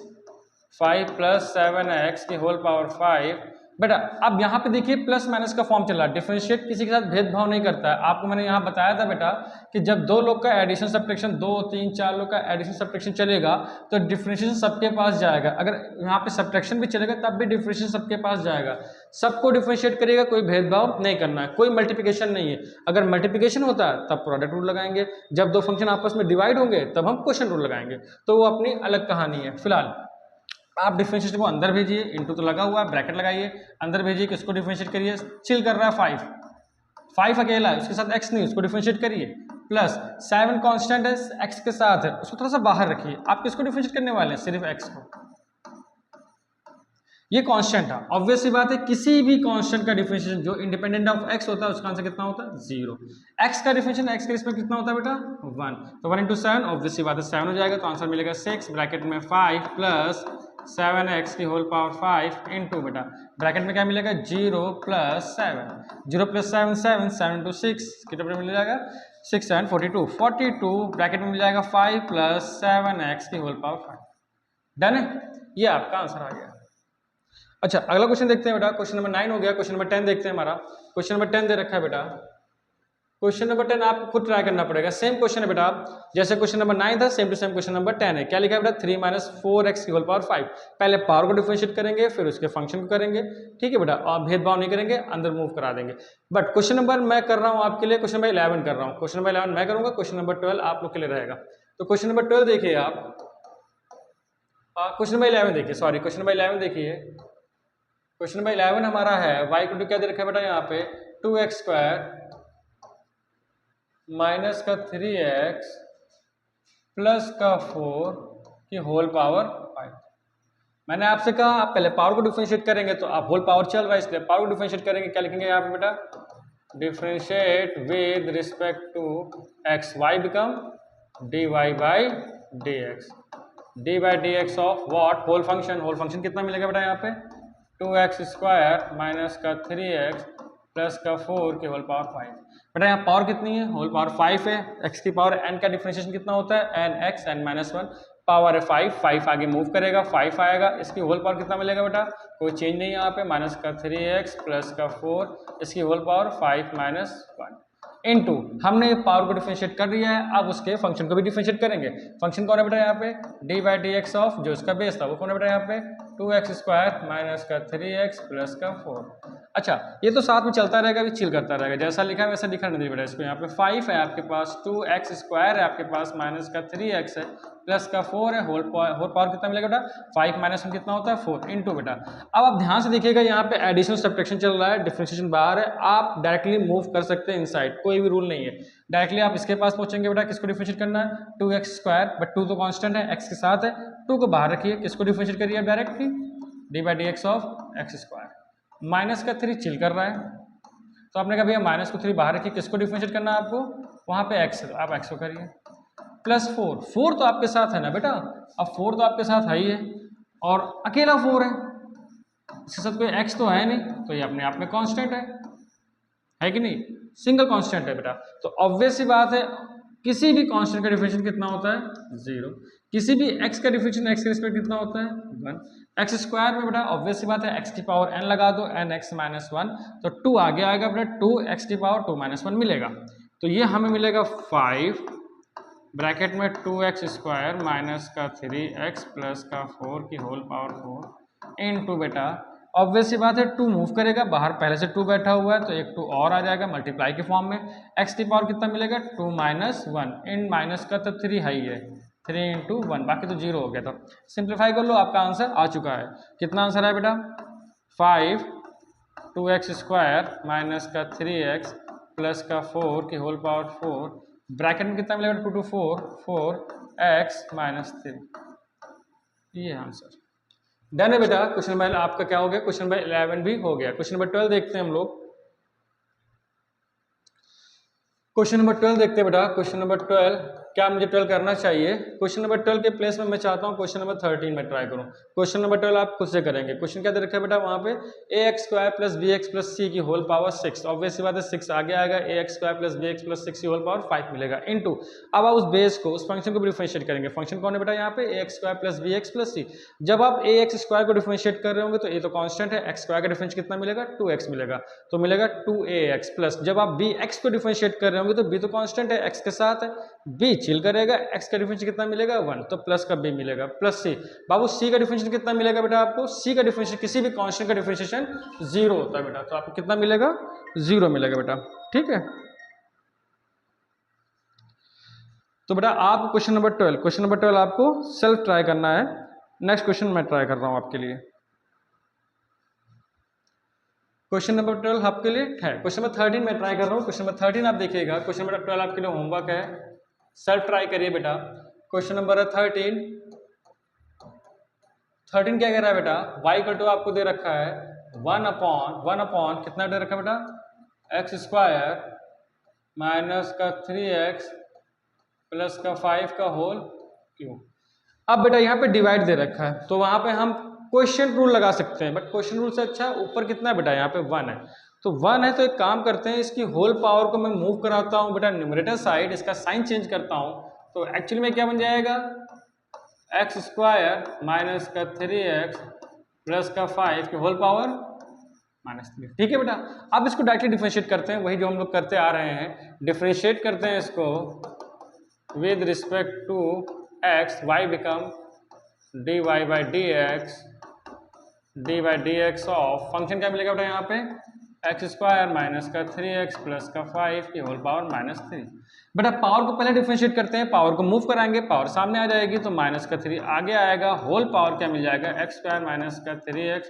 5 + 7x की होल पावर 5 बेटा। अब यहाँ पे देखिए प्लस माइनस का फॉर्म चल रहा है, डिफरेंशिएट किसी के साथ भेदभाव नहीं करता है। आपको मैंने यहाँ बताया था बेटा कि जब दो लोग का एडिशन सब्ट्रैक्शन, 2 3 4 लोग का एडिशन सब्ट्रैक्शन चलेगा तो डिफरेंशिएशन सबके पास जाएगा। अगर यहाँ पे सब्ट्रैक्शन भी चलेगा तब भी डिफरेंशिएशन सबके पास जाएगा, सबको डिफरेंशिएट करिएगा, कोई भेदभाव नहीं करना है, कोई मल्टीप्लिकेशन नहीं है। अगर मल्टीप्लिकेशन होता है तब प्रोडक्ट रूल लगाएंगे, जब दो फंक्शन आपस में डिवाइड होंगे तब हम क्वोशिएंट रूल लगाएंगे, तो वो अपनी अलग कहानी है। फिलहाल आप डिफरेंशिएशन को अंदर भेजिए, इनटू तो लगा हुआ है, ब्रैकेट लगाइए, अंदर भेजिए, किसको डिफरेंशिएट करिए? चिल कर रहा है 5 अकेला है, उसके साथ x नहीं, उसको डिफरेंशिएट करिए, प्लस 7 कांस्टेंट है, x के साथ है, उसको थोड़ा सा बाहर रखिए। आप किसको डिफरेंशिएट करने वाले हैं? सिर्फ x को, ये कांस्टेंट है। ऑब्वियस सी बात है किसी भी कांस्टेंट का डिफरेंशिएशन जो इंडिपेंडेंट ऑफ x होता है उसका आंसर कितना होता है? 0। x का डिफरेंशिएशन x के रिस्पेक्ट कितना होता है बेटा? 1, तो 1 × 7 ऑब्वियस सी बात है 7 हो जाएगा, तो आंसर मिलेगा 6 ब्रैकेट में 5 + 7x की होल पावर 5 इनटू बेटा ब्रैकेट में क्या मिलेगा? 0 + 7, 0 + 7 7, 7 × 6 कितना मिल जाएगा? 6 7 42, 42 ब्रैकेट में मिल जाएगा 5 + 7x की होल पावर 5। डन है, ये आपका आंसर आ गया। अच्छा अगला क्वेश्चन देखते हैं बेटा। क्वेश्चन नंबर 9 हो गया, क्वेश्चन नंबर 10 देखते हैं। हमारा क्वेश्चन नंबर 10 दे रखा है बेटा। क्वेश्चन नंबर 10 आपको खुद ट्राई करना पड़ेगा, सेम क्वेश्चन है बेटा जैसे क्वेश्चन नंबर 9 था, same to same question number 10 है। क्या लिखा है बेटा? 3 - 4x की होल पावर 5। पहले पावर को डिफरेंशिएट करेंगे, फिर उसके फंक्शन को करेंगे, ठीक है बेटा, और भेदभाव नहीं करेंगे, अंदर मूव करा देंगे। बट क्वेश्चन नंबर मैं कर रहा हूँ आपके लिए, क्वेश्चन नंबर 11 कर रहा हूँ। क्वेश्चन नंबर 11 मैं करूँगा, क्वेश्चन नंबर 12 आप लोग के लिए रहेगा। तो क्वेश्चन नंबर 12 देखिए आप, क्वेश्चन नंबर 11 देखिए, सॉरी क्वेश्चन नंबर 11 देखिए। क्वेश्चन नंबर 11 हमारा है y इक्वल टू क्या दे रखा है बेटा? यहाँ पे 2x² माइनस का 3x प्लस का 4 की होल पावर 5। मैंने आपसे कहा आप पहले पावर को डिफरेंशिएट करेंगे, तो आप होल पावर चल रहा है इसलिए पावर को डिफरेंशिएट करेंगे। क्या लिखेंगे यहाँ पे बेटा? Differentiate with respect to x, y become dy by dx, d by d x of what, whole function. Whole function कितना मिलेगा बेटा यहाँ पे 2x² माइनस का 3x प्लस का 4 की होल पावर 5। बेटा यहाँ पावर कितनी है, होल पावर 5 है। x की पावर n का डिफरेंशिएशन कितना होता है nx, n माइनस 1, पावर है 5 आगे मूव करेगा 5 आएगा। इसकी होल पावर कितना मिलेगा बेटा, कोई चेंज नहीं यहाँ पे, माइनस का 3x प्लस का 4, इसकी होल पावर 5 माइनस 1 इनटू, हमने पावर को डिफरेंशिएट कर दिया है, अब उसके फंक्शन को भी डिफरेंशिएट करेंगे। फंक्शन कौन है बेटा यहाँ पे d by d x of, जो इसका बेस था वो कौन है बेटा यहाँ पे 2x² माइनस का 3x प्लस का 4। अच्छा ये तो साथ में चलता रहेगा, भी चिल करता रहेगा, जैसा लिखा है वैसा लिखा नहीं बेटा इसको। यहाँ पे 5 है आपके पास, 2x² है आपके पास, माइनस का 3x है प्लस का 4 है, होल पावर कितना मिलेगा बेटा 5 माइनस 1 कितना होता है 4 इनटू बेटा। अब आप ध्यान से देखिएगा यहाँ पे एडिशन सब्ट्रैक्शन चल रहा है, डिफरेंशिएशन बाहर है, आप डायरेक्टली मूव कर सकते हैं इनसाइड, कोई भी रूल नहीं है। डायरेक्टली आप इसके पास पहुंचेंगे बेटा, किसको डिफरेंशिएट करना है 2x², बट 2 तो कांस्टेंट है, x के साथ है, 2 को बाहर रखिए, किसको डिफरेंशिएट करिए directly D by d x of x²। Minus का 3 चिल कर रहा है, तो आपने कहा भैया माइनस को 3 बाहर रखिए, किसको डिफरेंशिएट करना है आपको, वहाँ पे x है तो आप x को करिए, प्लस 4 तो आपके साथ है ना बेटा, अब 4 तो आपके साथ है ही है, और अकेला 4 है, इसके साथ कोई x तो है नहीं, तो ये अपने आप में कांस्टेंट है कि नहीं, सिंगल कांस्टेंट है बेटा। तो ऑब्वियस सी बात है किसी भी कांस्टेंट का डिफरेंशिएशन कितना होता है 0, किसी भी x का डिफरेंशिएशन x के रिस्पेक्ट कितना होता है 1। x² में बेटा ऑब्वियस सी बात है x की पावर n लगा दो, nx माइनस 1, तो 2 आगे आएगा बेटा, 2x की पावर 2 माइनस 1 मिलेगा, तो ये हमें मिलेगा 5 ब्रैकेट में 2x² माइनस का 3x प्लस का 4 की होल पावर 4 इनटू बेटा, ऑब्वियस सी बात है 2 मूव करेगा बाहर, पहले से 2 बैठा हुआ है तो एक 2 और आ जाएगा मल्टीप्लाई के फॉर्म में, x की पावर कितना मिलेगा 2 माइनस 1, इन माइनस का तो 3 हाई है, 3 इंटू 1, बाकी तो 0 हो गया था। सिंप्लीफाई कर लो, आपका आंसर आ चुका है। कितना आंसर है बेटा 5 2x² माइनस का 3x प्लस का 4 की होल पावर 4, ब्रैकेट में कितना मिलेगा 2 to 4x माइनस 3, ये आंसर डन है बेटा। क्वेश्चन नंबर आपका क्या हो गया, क्वेश्चन नंबर 11 भी हो गया। क्वेश्चन नंबर 12 देखते हैं हम लोग, क्वेश्चन नंबर 12 देखते हैं बेटा। क्वेश्चन नंबर 12 क्या मुझे 12 करना चाहिए, क्वेश्चन नंबर 12 के प्लेस में मैं चाहता हूँ क्वेश्चन नंबर 13 में ट्राई करूँ। क्वेश्चन नंबर 12 आप खुद से करेंगे। क्वेश्चन क्या दे रखा है बेटा, वहाँ पे ax² plus bx plus c की होल पावर 6, ऑब्वियस सी बात है 6 आगे आएगा, ax² प्लस bx प्लस 6 की होल पावर 5 मिलेगा इनटू, अब आप उस बेस को उस फंक्शन को भी डिफरेंशिएट करेंगे। फंक्शन कौन है बेटा यहाँ पे ax² plus bx plus c। जब आप ax² को डिफरेंशिएट कर रहे होंगे तो a तो कांस्टेंट है, x² का डिफरेंस कितना मिलेगा 2x मिलेगा, तो मिलेगा 2ax प्लस, जब आप bx को डिफरेंशिएट कर रहे होंगे तो b तो कांस्टेंट है, x के साथ है, b चिल करेगा, x का डिफरेंशिएशन कितना मिलेगा 1, तो प्लस का b मिलेगा प्लस c। बाबू c का डिफरेंशिएशन कितना मिलेगा बेटा आपको, c का डिफरेंशिएशन किसी भी कांस्टेंट का डिफरेंशिएशन 0 होता है बेटा, तो आपको कितना मिलेगा 0 मिलेगा बेटा, ठीक है। तो बेटा आप क्वेश्चन नंबर 12 आपको सेल्फ ट्राई करना है। नेक्स्ट क्वेश्चन मैं ट्राई कर रहा हूं आपके लिए, क्वेश्चन नंबर 12 आपके लिए है। क्वेश्चन नंबर 13 मैं ट्राई कर रहा हूँ। क्वेश्चन नंबर 13 आप देखिएगा, क्वेश्चन नंबर 12 आपके लिए होमवर्क है, सेल्फ ट्राई करिए बेटा। क्वेश्चन नंबर 13 क्या कह रहा है बेटा, y इक्वल टू आपको दे रखा है 1 अपॉन कितना दे रखा है बेटा x² माइनस का 3x प्लस का 5 का होल क्यूब। अब बेटा यहाँ पे डिवाइड दे रखा है, तो वहां पे हम क्वेश्चन रूल लगा सकते हैं, बट क्वेश्चन रूल से अच्छा ऊपर कितना है बेटा यहाँ पे 1 है, तो 1 है, तो एक काम करते हैं इसकी होल पावर को मैं मूव कराता हूँ बेटा न्यूमरेटर साइड, इसका साइन चेंज करता हूँ, तो एक्चुअली में क्या बन जाएगा x² माइनस का 3x प्लस का 5 की होल पावर -3, ठीक है बेटा। अब इसको डायरेक्टली डिफरेंशिएट करते हैं, वही जो हम लोग करते आ रहे हैं, डिफरेंशिएट करते हैं इसको with respect to x, y become dy by dx of, function क्या मिलेगा बेटा यहाँ पे x² माइनस का 3x प्लस का 5 की होल पावर -3। बेटा पावर को पहले डिफरेंशिएट करते हैं, पावर को मूव कराएंगे, पावर सामने आ जाएगी तो माइनस का 3 आगे आएगा, होल पावर क्या मिल जाएगा x² माइनस का 3x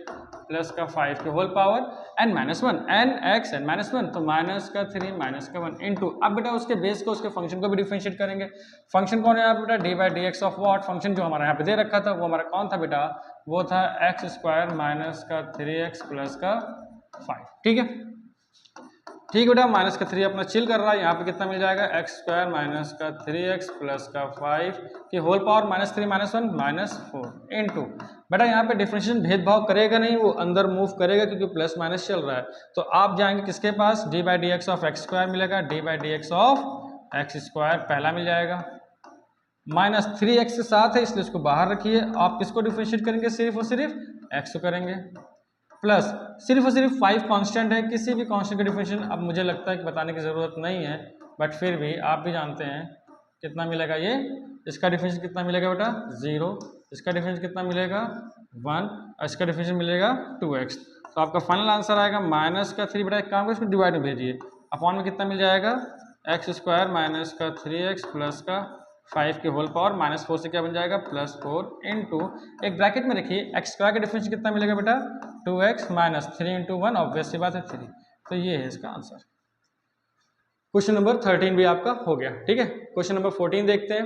प्लस का 5 की whole power n minus 1, nx n minus 1, तो माइनस का 3 माइनस का 1 इंटू, अब बेटा उसके बेस को उसके फंक्शन को भी डिफरेंशिएट करेंगे। फंक्शन कौन है यहाँ बेटा d by d x of what, function जो हमारा यहाँ पे दे रखा था वो हमारा कौन था बेटा, वो था x² माइनस का 3x प्लस का 5, ठीक है। ठीक बेटा, माइनस का 3 अपना चिल कर रहा है, यहाँ पे कितना मिल जाएगा एक्स स्क्वायर माइनस का 3x प्लस का 5 की होल पावर -3 -1 -4 इंटू बेटा यहाँ पे डिफरेंशिएशन भेदभाव करेगा नहीं, वो अंदर मूव करेगा क्योंकि प्लस माइनस चल रहा है। तो आप जाएंगे किसके पास, d by d x of x square मिलेगा, d by d x of x square पहला मिल जाएगा, -3x के साथ है इसलिए इसको बाहर रखिए। आप किसको डिफरेंशिएट करेंगे, सिर्फ और सिर्फ x को करेंगे, प्लस सिर्फ और सिर्फ 5 कांस्टेंट है, किसी भी कांस्टेंट का डिफरेंशिएशन अब मुझे लगता है कि बताने की ज़रूरत नहीं है, बट फिर भी आप भी जानते हैं कितना मिलेगा ये, इसका डिफरेंशिएशन कितना मिलेगा बेटा 0, इसका डिफरेंशिएशन कितना मिलेगा 1 और इसका डिफरेंशिएशन मिलेगा 2x। तो आपका फाइनल आंसर आएगा -3 बेटा, एक काम करो इसको डिवाइड में भेजिए, अपॉन में कितना मिल जाएगा एक्स स्क्वायर माइनस का 3x प्लस का 5 के होल पावर -4 से क्या बन जाएगा +4 इंटू एक ब्रैकेट में रखिए, एक्स स्क्वायर का डिफरेंस कितना मिलेगा बेटा 2x माइनस 3 इंटू 1, ऑब्वियस सी बात है 3। तो ये है इसका आंसर। क्वेश्चन नंबर 13 भी आपका हो गया। ठीक है, क्वेश्चन नंबर 14 देखते हैं।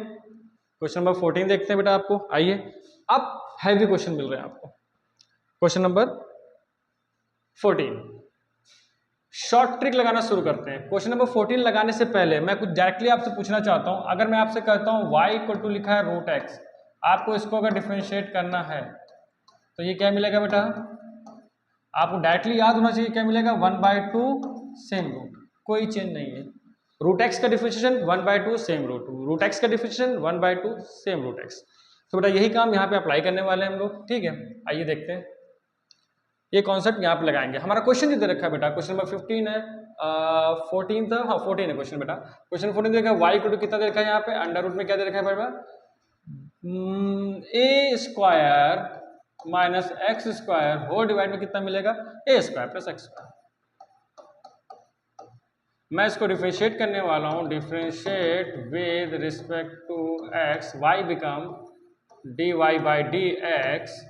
क्वेश्चन नंबर 14 देखते हैं बेटा आपको, आइए अब हैवी क्वेश्चन मिल रहे हैं आपको। क्वेश्चन नंबर 14 शॉर्ट ट्रिक लगाना शुरू करते हैं। क्वेश्चन नंबर 14 लगाने से पहले मैं कुछ डायरेक्टली आपसे पूछना चाहता हूं, अगर मैं आपसे कहता हूं y इक्वल टू लिखा है √x, आपको इसको अगर डिफरेंशिएट करना है तो ये क्या मिलेगा बेटा, आपको डायरेक्टली याद होना चाहिए क्या मिलेगा 1/2 सेम रूट, कोई चेंज नहीं है। √x का डिफरेंशिएशन 1/2 सेम रूट, √x का डिफरेंशिएशन 1/2 सेम √x। तो बेटा यही काम यहाँ पे अप्लाई करने वाले हैं हम लोग। ठीक है, आइए देखते हैं, ये कॉन्सेप्ट यहाँ पे लगाएंगे। हमारा क्वेश्चन जो दे रखा है बेटा, क्वेश्चन नंबर 15 है, 14 था, हाँ 14 है क्वेश्चन बेटा। क्वेश्चन 14 दे रखा है, y इक्वल टू कितना दे रखा है यहाँ पे, अंडर रूट में क्या दे रखा है बेटा, a square minus x square whole divide में कितना मिलेगा a square plus x square. मैं इसको डिफरेंशिएट करने वाला हूँ, differentiate with respect to x, y become dy by d x,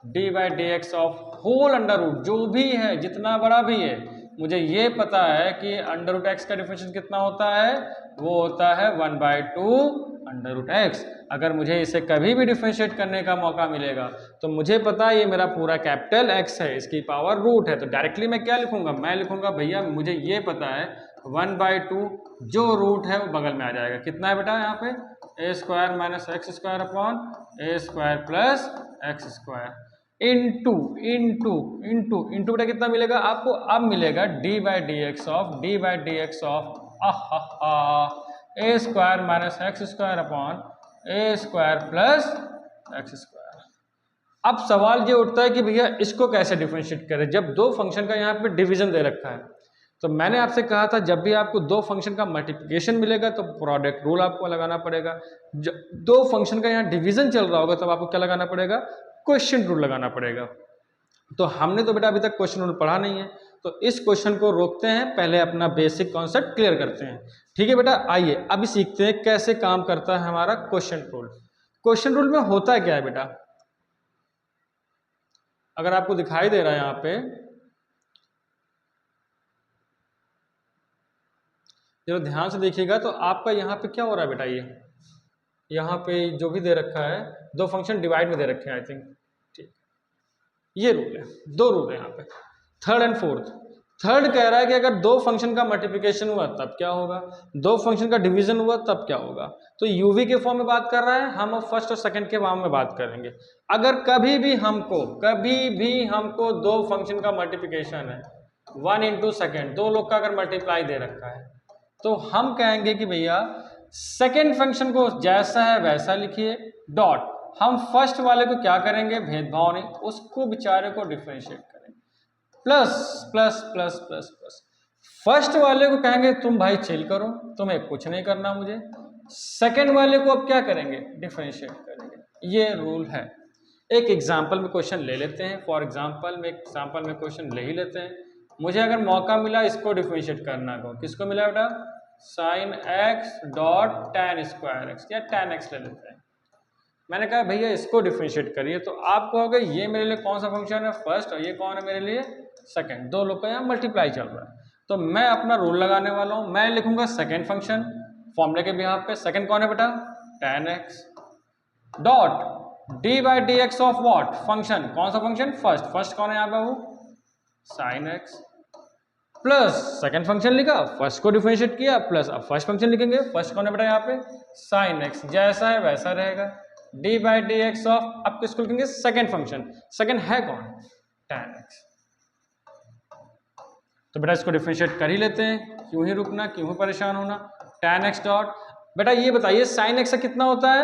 d by d x of whole under root, जो भी है जितना बड़ा भी है, मुझे ये पता है कि अंडर रूट एक्स का डिफरेंशिएशन कितना होता है, वो होता है 1/2 अंडर रूट एक्स। अगर मुझे इसे कभी भी डिफरेंशिएट करने का मौका मिलेगा तो मुझे पता है ये मेरा पूरा कैपिटल एक्स है, इसकी पावर रूट है, तो डायरेक्टली मैं क्या लिखूंगा, मैं लिखूंगा भैया मुझे ये पता है 1/2 जो रूट है वो बगल में आ जाएगा, कितना है बेटा यहाँ पे a square minus x square upon a square plus x square into into into into बेटा कितना मिलेगा आपको, अब मिलेगा d by d x of a square minus x square upon a square plus x square. अब सवाल ये उठता है कि भैया इसको कैसे डिफरेंशिएट करें जब दो फंक्शन का यहाँ पे डिवीजन दे रखा है। तो मैंने आपसे कहा था जब भी आपको दो फंक्शन का मल्टीप्लिकेशन मिलेगा तो प्रोडक्ट रूल आपको लगाना पड़ेगा, दो फंक्शन का यहाँ डिवीजन चल रहा होगा तब आपको क्या लगाना पड़ेगा, क्वेश्चन रूल लगाना पड़ेगा। तो हमने तो बेटा अभी तक क्वेश्चन रूल पढ़ा नहीं है, तो इस क्वेश्चन को रोकते हैं, पहले अपना बेसिक कॉन्सेप्ट क्लियर करते हैं। ठीक है बेटा, आइए अभी सीखते हैं कैसे काम करता है हमारा क्वेश्चन रूल। क्वेश्चन रूल में होता क्या है बेटा, अगर आपको दिखाई दे रहा है यहाँ पे, जरा ध्यान से देखिएगा तो आपका यहाँ पे क्या हो रहा है बेटा, ये यहाँ पे जो भी दे रखा है दो फंक्शन डिवाइड में दे रखे हैं आई थिंक, ठीक, ये रूल है, दो रूल है यहाँ पे, थर्ड एंड फोर्थ। थर्ड कह रहा है कि अगर दो फंक्शन का मल्टीप्लिकेशन हुआ तब क्या होगा, दो फंक्शन का डिवीजन हुआ तब क्या होगा। तो यूवी के फॉर्म में बात कर रहा है, हम अब फर्स्ट और सेकंड के फॉर्म में बात करेंगे। अगर कभी भी हमको दो फंक्शन का मल्टीप्लिकेशन है 1 इंटू सेकेंड, दो लोग का अगर मल्टीप्लाई दे रखा है तो हम कहेंगे कि भैया सेकेंड फंक्शन को जैसा है वैसा लिखिए डॉट, हम फर्स्ट वाले को क्या करेंगे, भेदभाव नहीं, उसको बेचारे को डिफरेंशिएट करेंगे, plus plus plus plus plus. First वाले को कहेंगे तुम भाई चिल करो, तुम्हें कुछ नहीं करना मुझे, सेकेंड वाले को अब क्या करेंगे, डिफरेंशिएट करेंगे। ये रूल है। एक एग्जाम्पल में क्वेश्चन ले लेते हैं, फॉर एग्जाम्पल में एग्जाम्पल में क्वेश्चन ले ही लेते हैं। मुझे अगर मौका मिला इसको डिफरेंशिएट करना को, किसको मिला बेटा, sine x dot ten square x या टेन एक्स ले लेते हैं। मैंने कहा भैया इसको डिफरेंशिएट करिए, तो आप कहोगे ये मेरे लिए कौन सा फंक्शन है फर्स्ट और ये कौन है मेरे लिए सेकंड, दो लोग का यहाँ मल्टीप्लाई चल रहा है। तो मैं अपना रूल लगाने वाला हूँ, मैं लिखूंगा सेकंड फंक्शन फॉर्मूले के बिहाफ पे, सेकंड कौन है बेटा ten x dot d by d x of what function, कौन सा फंक्शन फर्स्ट, फर्स्ट कौन है यहाँ पे वो sine x plus second function लिखा, फर्स्ट को डिफरेंशिएट किया, प्लस अब फर्स्ट फंक्शन लिखेंगे। फर्स्ट कौन है बेटा यहाँ पे, साइन एक्स, जैसा है वैसा रहेगा, D by d x of, अब किसको लिखेंगे, सेकंड फंक्शन। सेकंड है कौन, tan x। तो बेटा इसको डिफरेंशिएट कर ही लेते हैं, क्यों ही रुकना, क्यों ही परेशान होना। tan x डॉट, बेटा ये बताइए sin x का कितना होता है,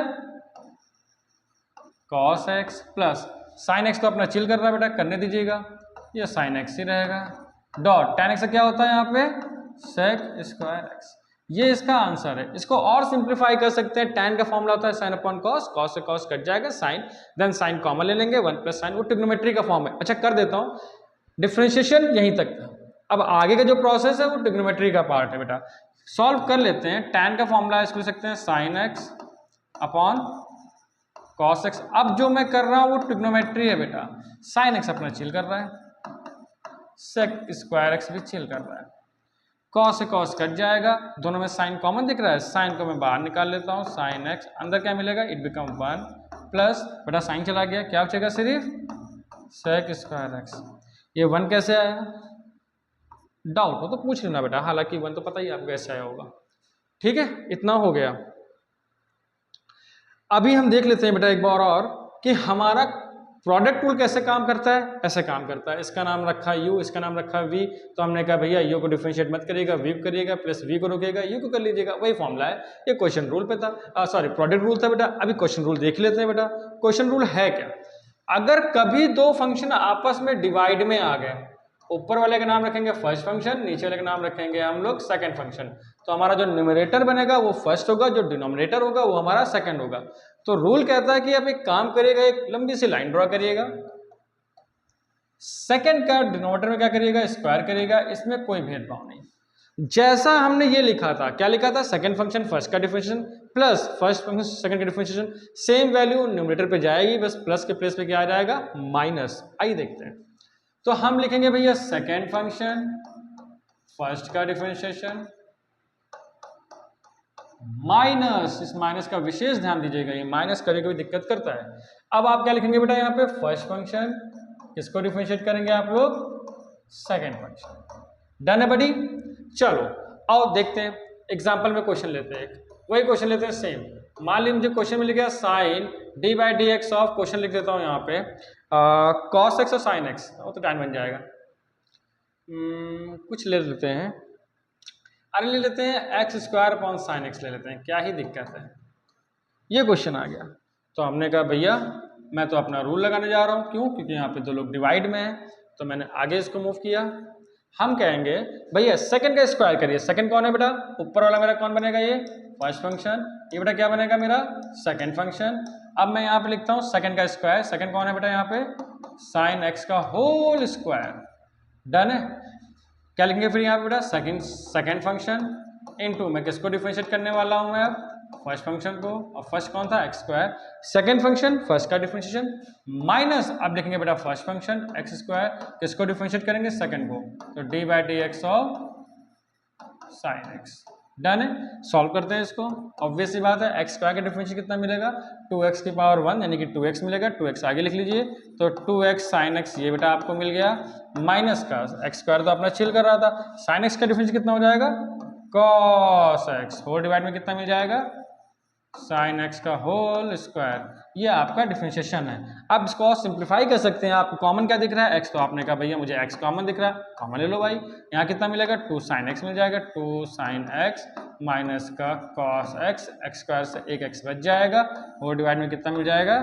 cos x plus sin x तो अपना चिल कर रहा है बेटा, करने दीजिएगा, ये sin x ही रहेगा, डॉट tan x का क्या होता है यहाँ पे, sec स्क्वायर x। ये इसका आंसर है। इसको और सिंप्लीफाई कर सकते हैं, tan का फॉर्मूला होता है sin अपॉन cos, cos से cos कट जाएगा, sin, देन sin कॉमन ले लेंगे, 1 प्लस sin, वो ट्रिग्नोमेट्री का फॉर्म है। अच्छा कर देता हूँ, डिफरेंशिएशन यहीं तक था, अब आगे का जो प्रोसेस है वो ट्रिग्नोमेट्री का पार्ट है बेटा, सॉल्व कर लेते हैं। tan का फॉर्मूला इसको लिख सकते हैं sin x upon cos x। अब जो मैं कर रहा हूँ वो ट्रिग्नोमेट्री है बेटा, sin x अपना चिल कर रहा है, sec स्क्वायर x भी चिल कर रहा है, cos से cos कट जाएगा, दोनों में sin कॉमन दिख रहा है, sin को मैं बाहर निकाल लेता हूँ, sin x अंदर क्या मिलेगा, इट बिकम 1 प्लस, बेटा sin चला गया, क्या बचेगा सिर्फ sec स्क्वायर x। ये 1 कैसे आया, डाउट हो तो पूछ लेना बेटा, हालांकि 1 तो पता ही आपको कैसे आया होगा। ठीक है, इतना हो गया। अभी हम देख लेते हैं बेटा एक बार और कि हमारा प्रोडक्ट रूल कैसे काम करता है। ऐसे काम करता है, इसका नाम रखा u, इसका नाम रखा v, तो हमने कहा भैया u को डिफरेंशिएट मत करिएगा, v को करिएगा, प्लस v को रोकेगा, u को कर लीजिएगा, वही फॉर्मूला है। ये क्वेश्चन रूल पे था, सॉरी प्रोडक्ट रूल था बेटा। अभी क्वेश्चन रूल देख लेते हैं बेटा। क्वेश्चन रूल है क्या, अगर कभी दो फंक्शन आपस में डिवाइड में आ गए, ऊपर वाले का नाम रखेंगे फर्स्ट फंक्शन, नीचे वाले का नाम रखेंगे हम लोग सेकंड फंक्शन, तो हमारा जो न्यूमरेटर बनेगा वो फर्स्ट होगा, जो डिनोमिनेटर होगा वो हमारा सेकंड होगा। तो रूल कहता है कि आप एक काम करिएगा, एक लंबी सी लाइन ड्रॉ करिएगा, सेकंड का डिनोमिनेटर में क्या करिएगा, स्क्वायर करिएगा, इसमें कोई भेदभाव नहीं। जैसा हमने ये लिखा था, क्या लिखा था, सेकंड फंक्शन फर्स्ट का differentiation plus first function second का डिफरेंशिएशन, सेम वैल्यू न्यूमरेटर पे जाएगी, बस प्लस के प्लेस पे क्या आ जाएगा, माइनस। आइए देखते हैं, तो हम लिखेंगे भैया सेकेंड फंक्शन फर्स्ट का डिफरेंशिएशन माइनस, इस माइनस का विशेष ध्यान दीजिएगा, ये माइनस करने को भी दिक्कत करता है। अब आप क्या लिखेंगे बेटा यहाँ पे, फर्स्ट फंक्शन, किसको डिफरेंशिएट करेंगे आप लोग, सेकेंड फंक्शन। डन है बड़ी, चलो आओ देखते हैं, एग्जाम्पल में क्वेश्चन लेते हैं, वही क्वेश्चन लेते हैं सेम। मान लीजिए मुझे क्वेश्चन में लिख गया sine d by d x of, question लिख देता हूँ यहाँ पे कॉस एक्स और साइन एक्स, वो तो टाइम बन जाएगा। कुछ ले लेते हैं, अरे ले लेते हैं x square upon sine x ले लेते हैं, क्या ही दिक्कत है। ये क्वेश्चन आ गया, तो हमने कहा भैया मैं तो अपना रूल लगाने जा रहा हूँ, क्यों, क्योंकि यहाँ पे दो लोग डिवाइड में हैं, तो मैंने आगे इसको मूव किया। हम कहेंगे भैया सेकंड का स्क्वायर करिए, सेकंड कौन है बेटा, ऊपर वाला मेरा कौन बनेगा, ये फर्स्ट फंक्शन, ये बेटा क्या बनेगा मेरा सेकंड फंक्शन। अब मैं यहाँ पे लिखता हूँ सेकंड का स्क्वायर, सेकंड कौन है बेटा यहाँ पे, साइन एक्स का होल स्क्वायर। डन है, क्या लिखेंगे फिर यहाँ पे बेटा, सेकंड फंक्शन इनटू, मैं किसको डिफरेंशिएट करने वाला हूँ मैं अब, फर्स्ट फंक्शन को, और फर्स्ट कौन था x square, second function first का डिफरेंशिएशन माइनस, अब लिखेंगे बेटा फर्स्ट फंक्शन एक्स स्क्वायर, किसको डिफरेंशिएट करेंगे, सेकंड को, तो D by d x of sine x. Done है, सॉल्व करते हैं इसको। ऑब्वियस सी बात है, एक्स स्क्वायर का डिफरेंशिएशन कितना मिलेगा, 2x की पावर 1 यानी कि 2x मिलेगा, 2x आगे लिख लीजिए, तो 2x साइन एक्स ये बेटा आपको मिल गया, माइनस का एक्स स्क्वायर तो अपना चिल कर रहा था, साइन एक्स का डिफरेंशिएशन कितना हो जाएगा, कॉस एक्स, होल डिवाइड में कितना मिल जाएगा, साइन एक्स का होल स्क्वायर। ये आपका डिफरेंशिएशन है। अब इसको और सिंप्लीफाई कर सकते हैं, आपको कॉमन क्या दिख रहा है, एक्स, तो आपने कहा भैया मुझे एक्स कॉमन दिख रहा है, कॉमन ले लो भाई, यहाँ कितना मिलेगा, 2 साइन एक्स मिल जाएगा, 2 साइन एक्स माइनस का कॉस एक्स, एक्स स्क्वायर से एक एक्स बच जाएगा, होल डिवाइड में कितना मिल जाएगा,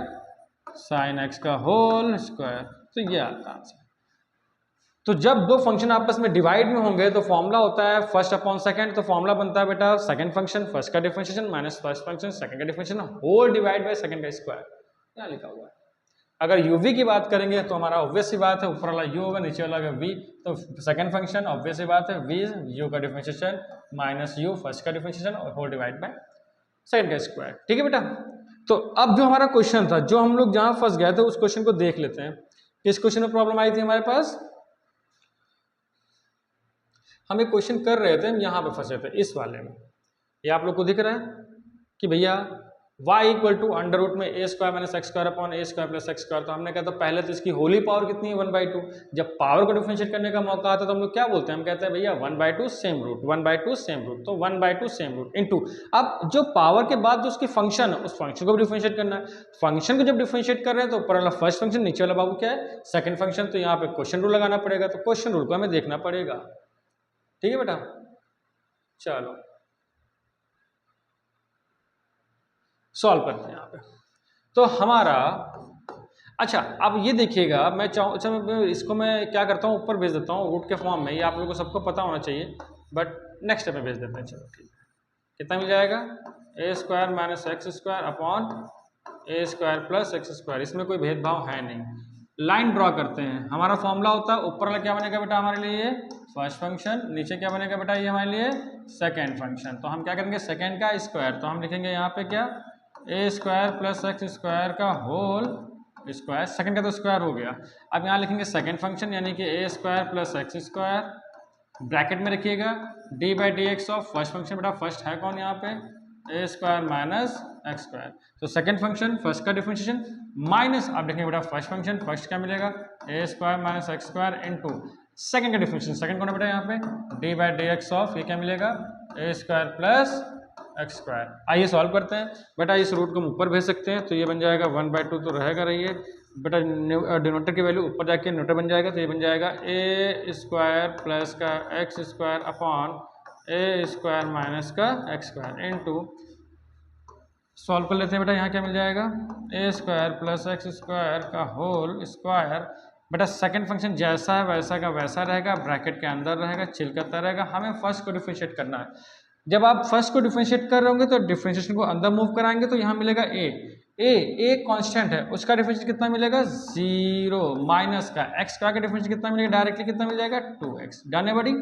साइन एक्स का होल स्क्वायर। तो ये आपका आंसर। तो जब दो फंक्शन आपस में डिवाइड में होंगे तो फॉर्मूला होता है फर्स्ट अपॉन सेकंड, तो फॉर्मूला बनता है बेटा सेकंड फंक्शन फर्स्ट का differentiation minus first function second का differentiation whole divide by second का स्क्वायर, क्या लिखा हुआ है। अगर यूवी की बात करेंगे तो हमारा ऑब्वियस सी बात है, ऊपर वाला यू होगा नीचे वाला वी, तो सेकंड फंक्शन ऑब्वियस सी बात है वी यू का डिफरेंशिएशन माइनस यू फर्स्ट का डिफरेंशिएशन और होल डिवाइड बाय सेकंड का स्क्वायर। ठीक है बेटा, तो अब जो हमारा क्वेश्चन था, जो हम लोग जहाँ फंस गए थे उस क्वेश्चन को देख लेते हैं। किस क्वेश्चन में प्रॉब्लम आई थी हमारे पास, हम एक क्वेश्चन कर रहे थे, हम यहाँ पे फंसे थे इस वाले में, ये आप लोग को दिख रहा है कि भैया y equal to under root में a square minus x square upon a square plus x square. तो हमने कहा था पहले तो इसकी होली पावर कितनी है 1/2। जब पावर को डिफरेंशिएट करने का मौका आता है तो हम लोग क्या बोलते हैं, हम कहते हैं भैया 1/2 सेम रूट, 1/2 सेम रूट। तो 1/2 सेम रूट इनटू, अब जो पावर के बाद जो उसकी फंक्शन है उस फंक्शन को भी डिफरेंशिएट करना है। फंक्शन को जब डिफरेंशिएट कर रहे हैं तो ऊपर वाला फर्स्ट फंक्शन, नीचे वाला बाबू क्या है सेकंड फंक्शन। तो यहाँ पे क्वेश्चन रूल लगाना पड़ेगा, तो क्वेश्चन रूल को हमें देखना पड़ेगा। ठीक है बेटा, चलो सॉल्व करते हैं यहाँ पे। तो हमारा अच्छा, अब ये देखिएगा, मैं चाहूँ, अच्छा मैं इसको मैं क्या करता हूँ ऊपर भेज देता हूँ रूट के फॉर्म में, ये आप लोगों को सबको पता होना चाहिए, बट नेक्स्ट स्टेप में भेज देते हैं। चलो ठीक है, कितना मिल जाएगा a square minus x square upon a square plus x square. इसमें कोई भेदभाव है नहीं। लाइन ड्रॉ करते हैं। हमारा फॉर्मूला होता है ऊपर वाला क्या बनेगा बेटा हमारे लिए फर्स्ट फंक्शन, नीचे क्या बनेगा बेटा ये हमारे लिए सेकेंड फंक्शन। तो हम क्या करेंगे सेकेंड का स्क्वायर, तो हम लिखेंगे यहाँ पे क्या ए स्क्वायर प्लस एक्स स्क्वायर का होल स्क्वायर। सेकंड का तो स्क्वायर हो गया। अब यहाँ लिखेंगे सेकंड फंक्शन यानी कि a square plus x square, bracket में रखिएगा d by d x of first function. बेटा फर्स्ट है कौन यहाँ पे a square minus x square. तो सेकंड फंक्शन फर्स्ट का डिफरेंशिएशन माइनस, आप देखेंगे बेटा फर्स्ट फंक्शन फर्स्ट क्या मिलेगा a square minus x square into second का डिफरेंशिएशन। सेकंड कौन है बेटा यहाँ पे d by d x of, ये क्या मिलेगा a square plus x square. आइए सॉल्व करते हैं। बेटा इस रूट को हम ऊपर भेज सकते हैं, तो ये बन जाएगा 1/2 तो रहेगा रहिए बेटा, डिनोटर की वैल्यू ऊपर जाके न्यूटर बन जाएगा, तो ये बन जाएगा ए स्क्वायर प्लस का x square upon a square minus का एक्स स्क्वायर इनटू, सॉल्व कर लेते हैं बेटा, यहाँ क्या मिल जाएगा a square plus x square का होल स्क्वायर। बेटा सेकंड फंक्शन जैसा है वैसा का वैसा रहेगा, ब्रैकेट के अंदर रहेगा, चिल करता रहेगा। हमें फर्स्ट को डिफरेंशिएट करना है। जब आप फर्स्ट को डिफरेंशिएट कर रहे होंगे तो डिफरेंशिएशन को अंदर मूव कराएंगे, तो यहाँ मिलेगा ए कांस्टेंट है, उसका डिफरेंशिएशन कितना मिलेगा 0 माइनस का एक्स स्क्वायर का डिफरेंशिएशन कितना मिलेगा डायरेक्टली कितना मिल जाएगा 2x। डन है बड़ी,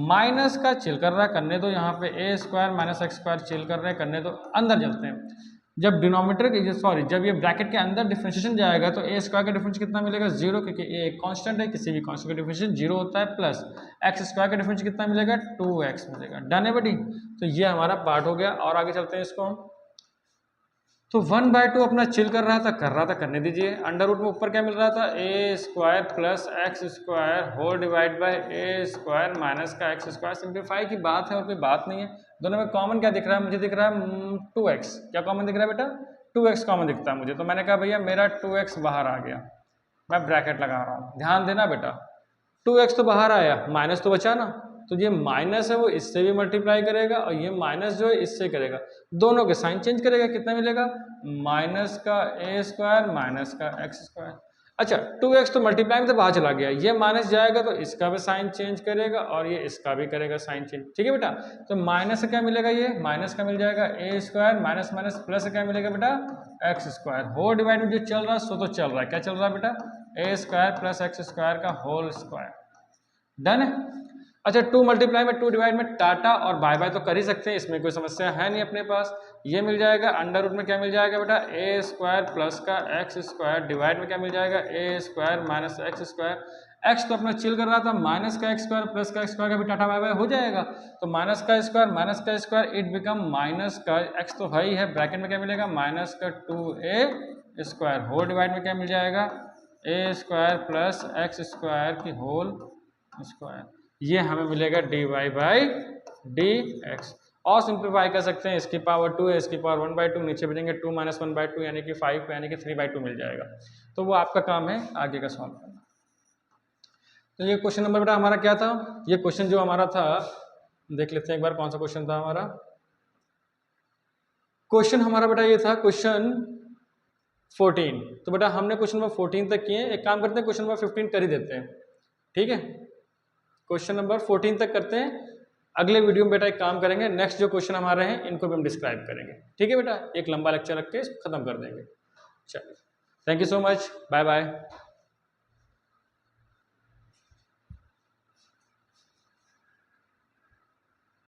माइनस का चिल कर रहा है करने दो, यहाँ पे a square minus x square chill कर रहे हैं करने दो, अंदर चलते हैं। जब डिनोमिनेटर सॉरी जब ये ब्रैकेट के अंदर डिफरेंशिएशन जाएगा तो ए स्क्वायर का डिफरेंस कितना मिलेगा 0, क्योंकि ए एक कांस्टेंट है, किसी भी कांस्टेंट का डिफरेंशिएशन 0 होता है, प्लस एक्स स्क्वायर का डिफरेंस कितना मिलेगा 2x मिलेगा। डन है बेटी, तो ये हमारा पार्ट हो गया। और आगे चलते हैं इसको हम। तो 1/2 अपना चिल कर रहा था करने दीजिए। अंडर रूट में ऊपर क्या मिल रहा था a square plus x square whole divide by a square minus का एक्स स्क्वायर। सिंप्लीफाई की बात है और कोई बात नहीं है। दोनों में कॉमन क्या दिख रहा है, मुझे दिख रहा है 2x। क्या कॉमन दिख रहा है बेटा 2x कॉमन दिखता है मुझे। तो मैंने कहा भैया मेरा 2x बाहर आ गया, मैं ब्रैकेट लगा रहा हूँ, ध्यान देना बेटा 2x तो बाहर आया, माइनस तो बचा ना, तो ये माइनस है वो इससे भी मल्टीप्लाई करेगा और ये माइनस जो है इससे करेगा, दोनों के साइन चेंज करेगा, कितना मिलेगा माइनस का ए स्क्वायर माइनस का एक्स स्क्वायर। अच्छा 2x तो मल्टीप्लाई में तो बाहर चला गया, ये माइनस जाएगा तो इसका भी साइन चेंज करेगा और ये इसका भी करेगा साइन चेंज। ठीक है बेटा, तो माइनस से क्या मिलेगा, ये माइनस का मिल जाएगा a square minus minus plus से क्या मिलेगा बेटा एक्स स्क्वायर। होल डिवाइड में जो चल रहा है सो तो चल रहा है, क्या चल रहा है बेटा a square plus x square का होल स्क्वायर। डन है। अच्छा 2 मल्टीप्लाई में 2 डिवाइड में टाटा और बाय बाय तो कर ही सकते हैं, इसमें कोई समस्या है नहीं अपने पास। ये मिल जाएगा अंडर रूट में क्या मिल जाएगा बेटा ए स्क्वायर प्लस का एक्स स्क्वायर डिवाइड में क्या मिल जाएगा a square minus x square. X तो अपना चिल कर रहा था, माइनस का एक्स स्क्वायर प्लस का एक्स स्क्वायर का भी टाटा बाय बाय हो जाएगा, तो माइनस का स्क्वायर इट बिकम माइनस का एक्स तो है ही है, ब्रैकेट में क्या मिलेगा माइनस का 2a स्क्वायर होल डिवाइड में क्या मिल जाएगा a square plus x square की होल स्क्वायर। ये हमें मिलेगा dy बाई डी एक्स। और सिंप्लीफाई कर सकते हैं, इसकी पावर 2 है, इसकी पावर 1/2, नीचे बचेंगे 2 माइनस 1/2 यानी कि 5 यानी कि 3/2 मिल जाएगा। तो वो आपका काम है आगे का सॉल्व करना। तो ये क्वेश्चन नंबर बेटा हमारा क्या था, ये क्वेश्चन जो हमारा था देख लेते हैं एक बार कौन सा क्वेश्चन था हमारा। क्वेश्चन हमारा बेटा ये था क्वेश्चन 14। तो बेटा हमने क्वेश्चन नंबर 14 तक किए, एक काम करते हैं क्वेश्चन नंबर 15 कर ही देते हैं। ठीक है, क्वेश्चन नंबर 14 तक करते हैं, अगले वीडियो में बेटा एक काम करेंगे, नेक्स्ट जो क्वेश्चन हमारे हैं इनको भी हम डिस्क्राइब करेंगे। ठीक है बेटा, एक लंबा लेक्चर रख के खत्म कर देंगे। चलिए, thank you so much, bye bye.